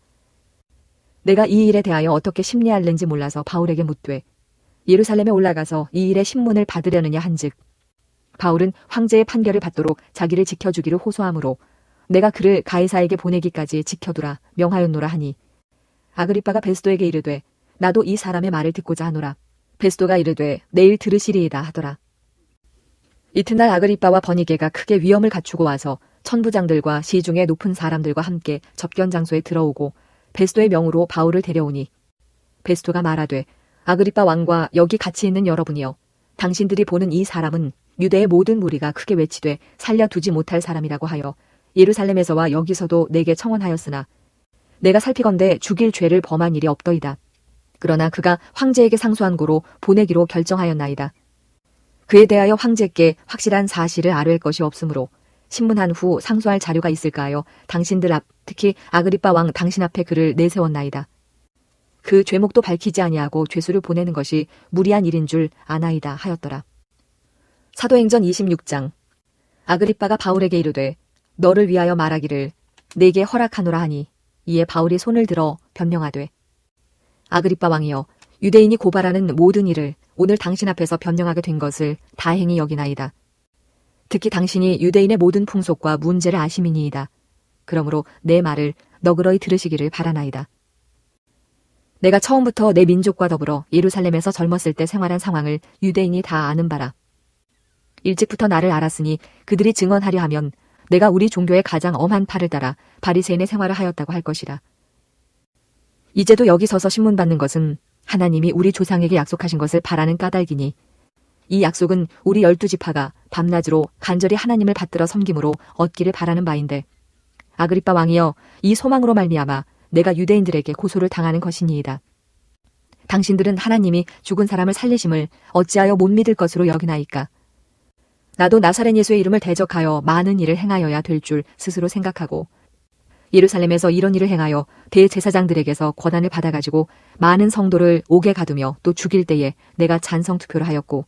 내가 이 일에 대하여 어떻게 심리할는지 몰라서 바울에게 묻되 예루살렘에 올라가서 이 일의 신문을 받으려느냐 한즉 바울은 황제의 판결을 받도록 자기를 지켜주기를 호소하므로 내가 그를 가이사에게 보내기까지 지켜두라 명하였노라 하니 아그리빠가 베스도에게 이르되 나도 이 사람의 말을 듣고자 하노라. 베스도가 이르되 내일 들으시리이다 하더라. 이튿날 아그리빠와 버니게가 크게 위험을 갖추고 와서 천부장들과 시중의 높은 사람들과 함께 접견 장소에 들어오고 베스도의 명으로 바울을 데려오니 베스도가 말하되 아그리빠 왕과 여기 같이 있는 여러분이여 당신들이 보는 이 사람은 유대의 모든 무리가 크게 외치되 살려두지 못할 사람이라고 하여 예루살렘에서와 여기서도 내게 청원하였으나 내가 살피건대 죽일 죄를 범한 일이 없더이다. 그러나 그가 황제에게 상소한 고로 보내기로 결정하였나이다. 그에 대하여 황제께 확실한 사실을 아뢰할 것이 없으므로 신문한 후 상소할 자료가 있을까 하여 당신들 앞, 특히 아그리빠 왕 당신 앞에 그를 내세웠나이다. 그 죄목도 밝히지 아니하고 죄수를 보내는 것이 무리한 일인 줄 아나이다 하였더라. 사도행전 26장. 아그리빠가 바울에게 이르되 너를 위하여 말하기를 내게 허락하노라 하니 이에 바울이 손을 들어 변명하되 아그리빠 왕이여 유대인이 고발하는 모든 일을 오늘 당신 앞에서 변명하게 된 것을 다행히 여기나이다. 특히 당신이 유대인의 모든 풍속과 문제를 아심이니이다. 그러므로 내 말을 너그러이 들으시기를 바라나이다. 내가 처음부터 내 민족과 더불어 예루살렘에서 젊었을 때 생활한 상황을 유대인이 다 아는 바라. 일찍부터 나를 알았으니 그들이 증언하려 하면 내가 우리 종교의 가장 엄한 팔을 따라 바리새인의 생활을 하였다고 할 것이라. 이제도 여기 서서 신문 받는 것은 하나님이 우리 조상에게 약속하신 것을 바라는 까닭이니 이 약속은 우리 12지파가 밤낮으로 간절히 하나님을 받들어 섬김으로 얻기를 바라는 바인데 아그리빠 왕이여 이 소망으로 말미암아 내가 유대인들에게 고소를 당하는 것이니이다. 당신들은 하나님이 죽은 사람을 살리심을 어찌하여 못 믿을 것으로 여기나이까. 나도 나사렛 예수의 이름을 대적하여 많은 일을 행하여야 될 줄 스스로 생각하고 예루살렘에서 이런 일을 행하여 대제사장들에게서 권한을 받아가지고 많은 성도를 옥에 가두며 또 죽일 때에 내가 찬성 투표를 하였고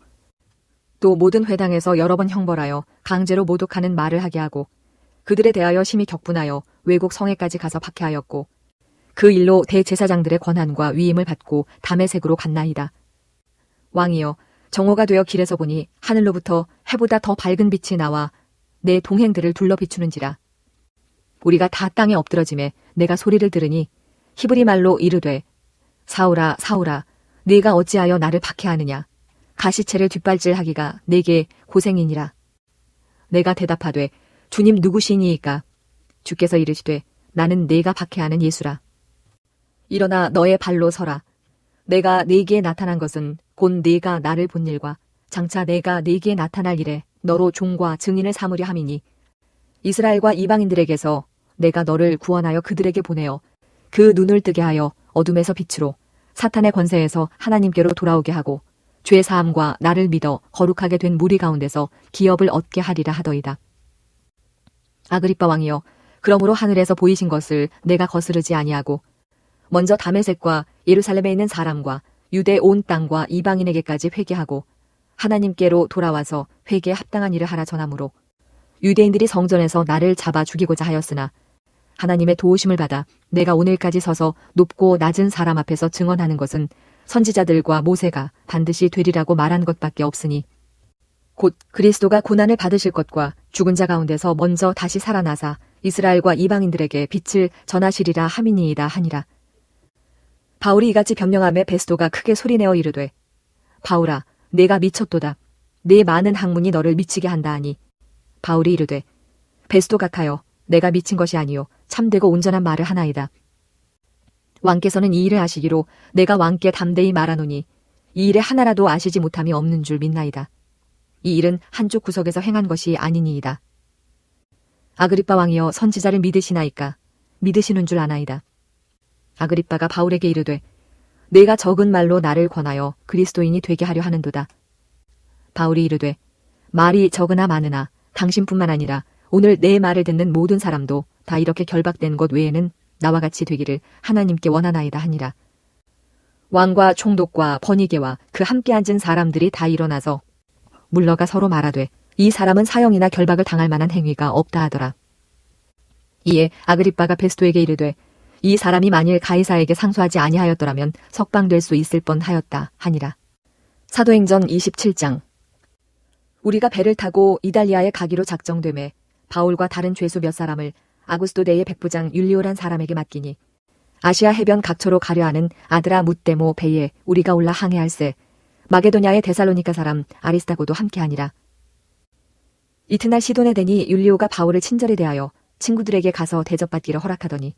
또 모든 회당에서 여러 번 형벌하여 강제로 모독하는 말을 하게 하고 그들에 대하여 심히 격분하여 외국 성에까지 가서 박해하였고 그 일로 대제사장들의 권한과 위임을 받고 다메섹으로 갔나이다. 왕이여 정오가 되어 길에서 보니 하늘로부터 해보다 더 밝은 빛이 나와 내 동행들을 둘러 비추는지라. 우리가 다 땅에 엎드러짐에 내가 소리를 들으니 히브리 말로 이르되 사울아 사울아 네가 어찌하여 나를 박해하느냐. 가시체를 뒷발질하기가 내게 고생이니라. 내가 대답하되 주님 누구시니이까. 주께서 이르시되 나는 네가 박해하는 예수라. 일어나 너의 발로 서라. 내가 네게 나타난 것은 곧 네가 나를 본 일과 장차 내가 네게 나타날 일에 너로 종과 증인을 삼으려 함이니 이스라엘과 이방인들에게서 내가 너를 구원하여 그들에게 보내어 그 눈을 뜨게 하여 어둠에서 빛으로 사탄의 권세에서 하나님께로 돌아오게 하고 죄 사함과 나를 믿어 거룩하게 된 무리 가운데서 기업을 얻게 하리라 하더이다. 아그리빠 왕이여 그러므로 하늘에서 보이신 것을 내가 거스르지 아니하고 먼저 다메섹과 예루살렘에 있는 사람과 유대 온 땅과 이방인에게까지 회개하고 하나님께로 돌아와서 회개에 합당한 일을 하라 전하므로 유대인들이 성전에서 나를 잡아 죽이고자 하였으나 하나님의 도우심을 받아 내가 오늘까지 서서 높고 낮은 사람 앞에서 증언하는 것은 선지자들과 모세가 반드시 되리라고 말한 것밖에 없으니 곧 그리스도가 고난을 받으실 것과 죽은 자 가운데서 먼저 다시 살아나사 이스라엘과 이방인들에게 빛을 전하시리라 함이니이다 하니라. 바울이 이같이 변명하며 베스도가 크게 소리내어 이르되 바울아 내가 미쳤도다. 네 많은 학문이 너를 미치게 한다 하니 바울이 이르되 베스도 각하여 내가 미친 것이 아니요 참되고 온전한 말을 하나이다. 왕께서는 이 일을 아시기로 내가 왕께 담대히 말하노니 이 일에 하나라도 아시지 못함이 없는 줄 믿나이다. 이 일은 한쪽 구석에서 행한 것이 아니니이다. 아그리빠 왕이여 선지자를 믿으시나이까? 믿으시는 줄 아나이다. 아그리빠가 바울에게 이르되 내가 적은 말로 나를 권하여 그리스도인이 되게 하려 하는도다. 바울이 이르되 말이 적으나 많으나 당신뿐만 아니라 오늘 내 말을 듣는 모든 사람도 다 이렇게 결박된 것 외에는 나와 같이 되기를 하나님께 원하나이다 하니라. 왕과 총독과 번이게와 그 함께 앉은 사람들이 다 일어나서 물러가 서로 말하되 이 사람은 사형이나 결박을 당할 만한 행위가 없다 하더라. 이에 아그리빠가 베스도에게 이르되 이 사람이 만일 가이사에게 상소하지 아니하였더라면 석방될 수 있을 뻔하였다 하니라. 사도행전 27장. 우리가 배를 타고 이달리아에 가기로 작정되매 바울과 다른 죄수 몇 사람을 아구스도 대의 백부장 율리오란 사람에게 맡기니 아시아 해변 각처로 가려 하는 아드라 뭇데모 배에 우리가 올라 항해할세 마게도냐의 데살로니가 사람 아리스타고도 함께하니라. 이튿날 시돈에 되니 율리오가 바울을 친절히 대하여 친구들에게 가서 대접받기를 허락하더니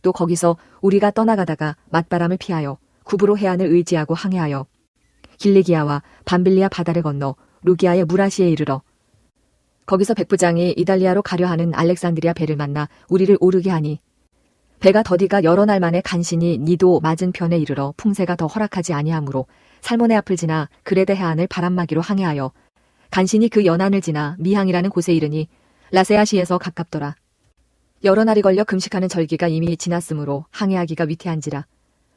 또 거기서 우리가 떠나가다가 맞바람을 피하여 구브로 해안을 의지하고 항해하여 길리기아와 밤빌리아 바다를 건너 루기아의 무라시에 이르러 거기서 백부장이 이달리아로 가려 하는 알렉산드리아 배를 만나 우리를 오르게 하니 배가 더디가 여러 날 만에 간신히 니도 맞은편에 이르러 풍세가 더 허락하지 아니하므로 살모네 앞을 지나 그레데 해안을 바람막이로 항해하여 간신히 그 연안을 지나 미항이라는 곳에 이르니 라세아시에서 가깝더라. 여러 날이 걸려 금식하는 절기가 이미 지났으므로 항해하기가 위태한지라.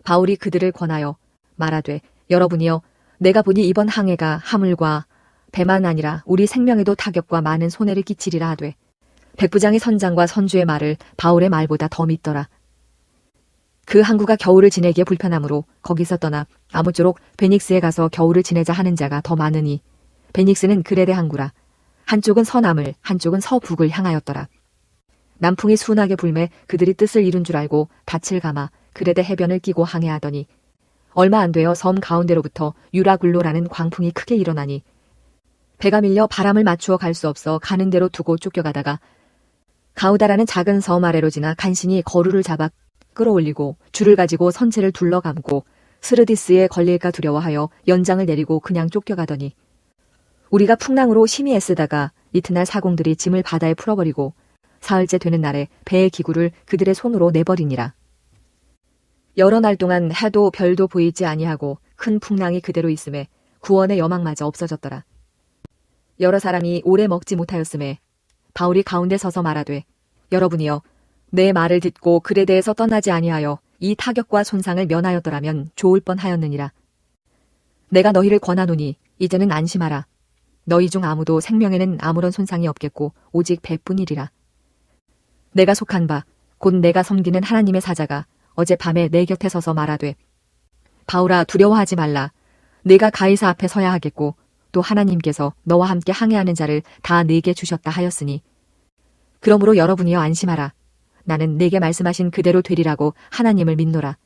바울이 그들을 권하여 말하되 여러분이여 내가 보니 이번 항해가 하물과 배만 아니라 우리 생명에도 타격과 많은 손해를 끼치리라 하되 백부장의 선장과 선주의 말을 바울의 말보다 더 믿더라. 그 항구가 겨울을 지내기에 불편하므로 거기서 떠나 아무쪼록 베닉스에 가서 겨울을 지내자 하는 자가 더 많으니 베닉스는 그레데 항구라. 한쪽은 서남을 한쪽은 서북을 향하였더라. 남풍이 순하게 불매 그들이 뜻을 이룬 줄 알고 닻을 감아 그레데 해변을 끼고 항해하더니 얼마 안 되어 섬 가운데로부터 유라굴로라는 광풍이 크게 일어나니 배가 밀려 바람을 맞추어 갈 수 없어 가는 대로 두고 쫓겨가다가 가우다라는 작은 섬 아래로 지나 간신히 거루를 잡아 끌어올리고 줄을 가지고 선체를 둘러감고 스르디스에 걸릴까 두려워하여 연장을 내리고 그냥 쫓겨가더니 우리가 풍랑으로 심히 애쓰다가 이튿날 사공들이 짐을 바다에 풀어버리고 사흘째 되는 날에 배의 기구를 그들의 손으로 내버리니라. 여러 날 동안 해도 별도 보이지 아니하고 큰 풍랑이 그대로 있음에 구원의 여망마저 없어졌더라. 여러 사람이 오래 먹지 못하였음에 바울이 가운데 서서 말하되 여러분이여 내 말을 듣고 그레데에서 떠나지 아니하여 이 타격과 손상을 면하였더라면 좋을 뻔하였느니라. 내가 너희를 권하노니 이제는 안심하라. 너희 중 아무도 생명에는 아무런 손상이 없겠고 오직 배뿐이리라. 내가 속한 바 곧 내가 섬기는 하나님의 사자가 어젯밤에 내 곁에 서서 말하되 바울아 두려워하지 말라. 내가 가이사 앞에 서야 하겠고 또 하나님께서 너와 함께 항해하는 자를 다 내게 주셨다 하였으니 그러므로 여러분이여 안심하라. 나는 내게 말씀하신 그대로 되리라고 하나님을 믿노라.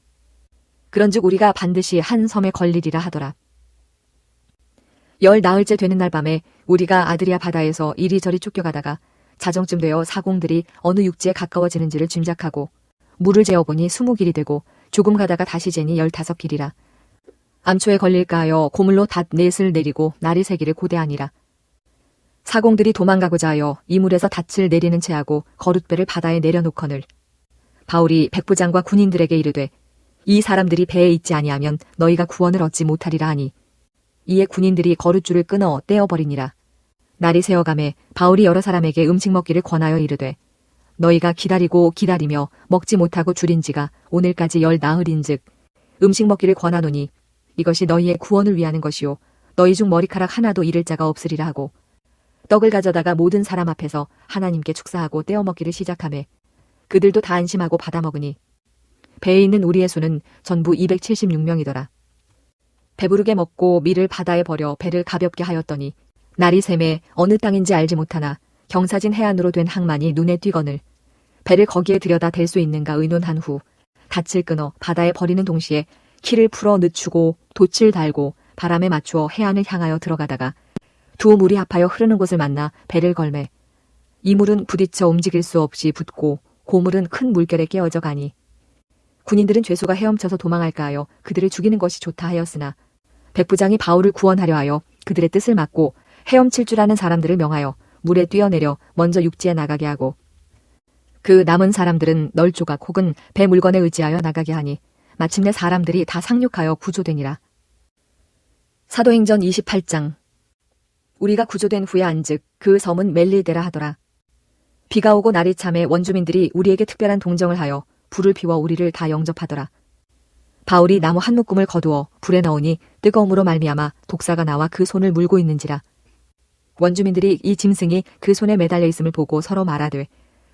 그런즉 우리가 반드시 한 섬에 걸리리라 하더라. 열 나흘째 되는 날 밤에 우리가 아드리아 바다에서 이리저리 쫓겨가다가 자정쯤 되어 사공들이 어느 육지에 가까워지는지를 짐작하고 물을 재어보니 20길이 되고 조금 가다가 다시 재니 15길이라. 암초에 걸릴까 하여 고물로 닷 넷을 내리고 날이 새기를 고대하니라. 사공들이 도망가고자 하여 이물에서 닻을 내리는 채하고 거룻배를 바다에 내려놓거늘 바울이 백부장과 군인들에게 이르되 이 사람들이 배에 있지 아니하면 너희가 구원을 얻지 못하리라 하니 이에 군인들이 거룻줄을 끊어 떼어버리니라. 날이 새어가매 바울이 여러 사람에게 음식 먹기를 권하여 이르되 너희가 기다리고 기다리며 먹지 못하고 줄인 지가 오늘까지 10나흘인즉 음식 먹기를 권하노니 이것이 너희의 구원을 위하는 것이요 너희 중 머리카락 하나도 잃을 자가 없으리라 하고 떡을 가져다가 모든 사람 앞에서 하나님께 축사하고 떼어 먹기를 시작하매 그들도 다 안심하고 받아먹으니 배에 있는 우리의 수는 전부 276명이더라. 배부르게 먹고 밀을 바다에 버려 배를 가볍게 하였더니 날이 새매 어느 땅인지 알지 못하나 경사진 해안으로 된 항만이 눈에 띄거늘 배를 거기에 들여다 댈 수 있는가 의논한 후 닻을 끊어 바다에 버리는 동시에 키를 풀어 늦추고 돛을 달고 바람에 맞추어 해안을 향하여 들어가다가 두 물이 합하여 흐르는 곳을 만나 배를 걸매 이 물은 부딪혀 움직일 수 없이 붙고 고물은 큰 물결에 깨어져 가니 군인들은 죄수가 헤엄쳐서 도망할까 하여 그들을 죽이는 것이 좋다 하였으나 백부장이 바울을 구원하려 하여 그들의 뜻을 막고 헤엄칠 줄 아는 사람들을 명하여 물에 뛰어내려 먼저 육지에 나가게 하고 그 남은 사람들은 널조각 혹은 배 물건에 의지하여 나가게 하니 마침내 사람들이 다 상륙하여 구조되니라. 사도행전 28장. 우리가 구조된 후에 안즉 그 섬은 멜리데라 하더라. 비가 오고 날이 참에 원주민들이 우리에게 특별한 동정을 하여 불을 피워 우리를 다 영접하더라. 바울이 나무 한 묶음을 거두어 불에 넣으니 뜨거움으로 말미암아 독사가 나와 그 손을 물고 있는지라. 원주민들이 이 짐승이 그 손에 매달려 있음을 보고 서로 말하되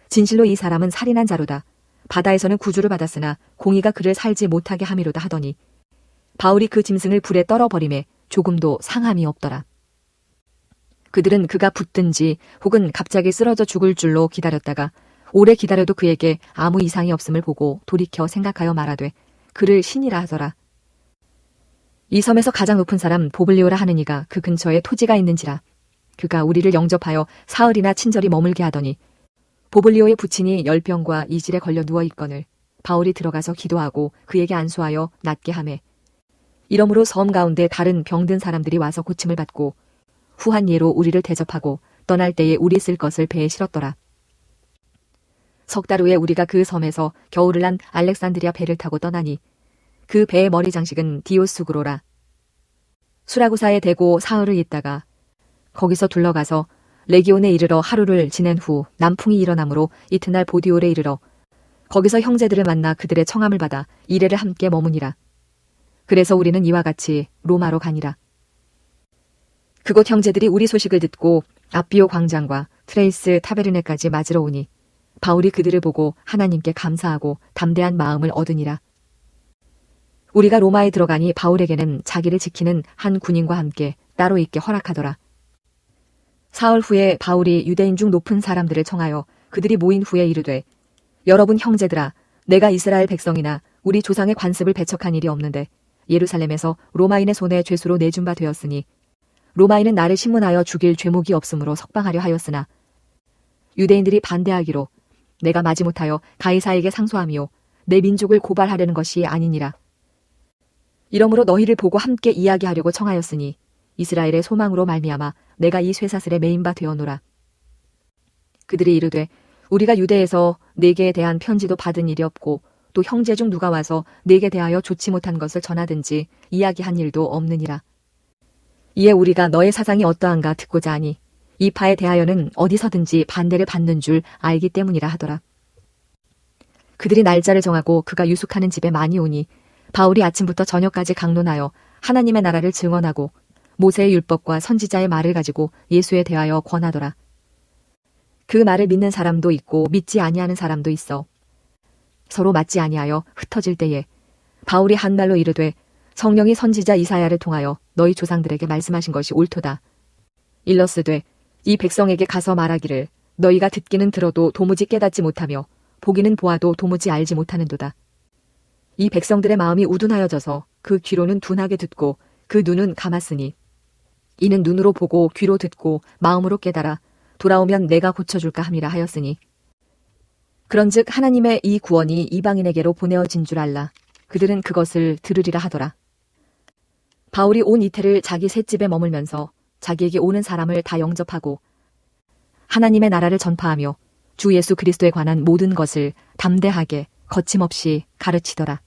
진실로 이 사람은 살인한 자로다. 바다에서는 구주를 받았으나 공의가 그를 살지 못하게 함이로다 하더니 바울이 그 짐승을 불에 떨어버림에 조금도 상함이 없더라. 그들은 그가 붙든지 혹은 갑자기 쓰러져 죽을 줄로 기다렸다가 오래 기다려도 그에게 아무 이상이 없음을 보고 돌이켜 생각하여 말하되 그를 신이라 하더라. 이 섬에서 가장 높은 사람 보블리오라 하는 이가 그 근처에 토지가 있는지라. 그가 우리를 영접하여 사흘이나 친절히 머물게 하더니 보블리오의 부친이 열병과 이질에 걸려 누워있거늘 바울이 들어가서 기도하고 그에게 안수하여 낫게 하매 이러므로 섬 가운데 다른 병든 사람들이 와서 고침을 받고 후한 예로 우리를 대접하고 떠날 때에 우리 쓸 것을 배에 실었더라. 석 달 후에 우리가 그 섬에서 겨울을 난 알렉산드리아 배를 타고 떠나니 그 배의 머리 장식은 디오스구로라. 수라구사에 대고 사흘을 있다가 거기서 둘러가서 레기온에 이르러 하루를 지낸 후 남풍이 일어나므로 이튿날 보디올에 이르러 거기서 형제들을 만나 그들의 청함을 받아 이레를 함께 머무니라. 그래서 우리는 이와 같이 로마로 가니라. 그곳 형제들이 우리 소식을 듣고 앞비오 광장과 트레이스 타베르네까지 맞으러 오니 바울이 그들을 보고 하나님께 감사하고 담대한 마음을 얻으니라. 우리가 로마에 들어가니 바울에게는 자기를 지키는 한 군인과 함께 따로 있게 허락하더라. 사흘 후에 바울이 유대인 중 높은 사람들을 청하여 그들이 모인 후에 이르되 여러분 형제들아 내가 이스라엘 백성이나 우리 조상의 관습을 배척한 일이 없는데 예루살렘에서 로마인의 손에 죄수로 내준 바 되었으니 로마인은 나를 신문하여 죽일 죄목이 없으므로 석방하려 하였으나 유대인들이 반대하기로 내가 마지못하여 가이사에게 상소하며 내 민족을 고발하려는 것이 아니니라. 이러므로 너희를 보고 함께 이야기하려고 청하였으니 이스라엘의 소망으로 말미암아 내가 이 쇠사슬에 매인 바 되어노라. 그들이 이르되 우리가 유대에서 네게 대한 편지도 받은 일이 없고 또 형제 중 누가 와서 네게 대하여 좋지 못한 것을 전하든지 이야기한 일도 없느니라. 이에 우리가 너의 사상이 어떠한가 듣고자 하니 이 파에 대하여는 어디서든지 반대를 받는 줄 알기 때문이라 하더라. 그들이 날짜를 정하고 그가 유숙하는 집에 많이 오니 바울이 아침부터 저녁까지 강론하여 하나님의 나라를 증언하고 모세의 율법과 선지자의 말을 가지고 예수에 대하여 권하더라. 그 말을 믿는 사람도 있고 믿지 아니하는 사람도 있어 서로 맞지 아니하여 흩어질 때에 바울이 한 말로 이르되 성령이 선지자 이사야를 통하여 너희 조상들에게 말씀하신 것이 옳도다. 일러스되 이 백성에게 가서 말하기를 너희가 듣기는 들어도 도무지 깨닫지 못하며 보기는 보아도 도무지 알지 못하는도다. 이 백성들의 마음이 우둔하여져서 그 귀로는 둔하게 듣고 그 눈은 감았으니 이는 눈으로 보고 귀로 듣고 마음으로 깨달아 돌아오면 내가 고쳐줄까 함이라 하였으니 그런즉 하나님의 이 구원이 이방인에게로 보내어진 줄 알라. 그들은 그것을 들으리라 하더라. 바울이 온 이태를 자기 셋집에 머물면서 자기에게 오는 사람을 다 영접하고 하나님의 나라를 전파하며 주 예수 그리스도에 관한 모든 것을 담대하게 거침없이 가르치더라.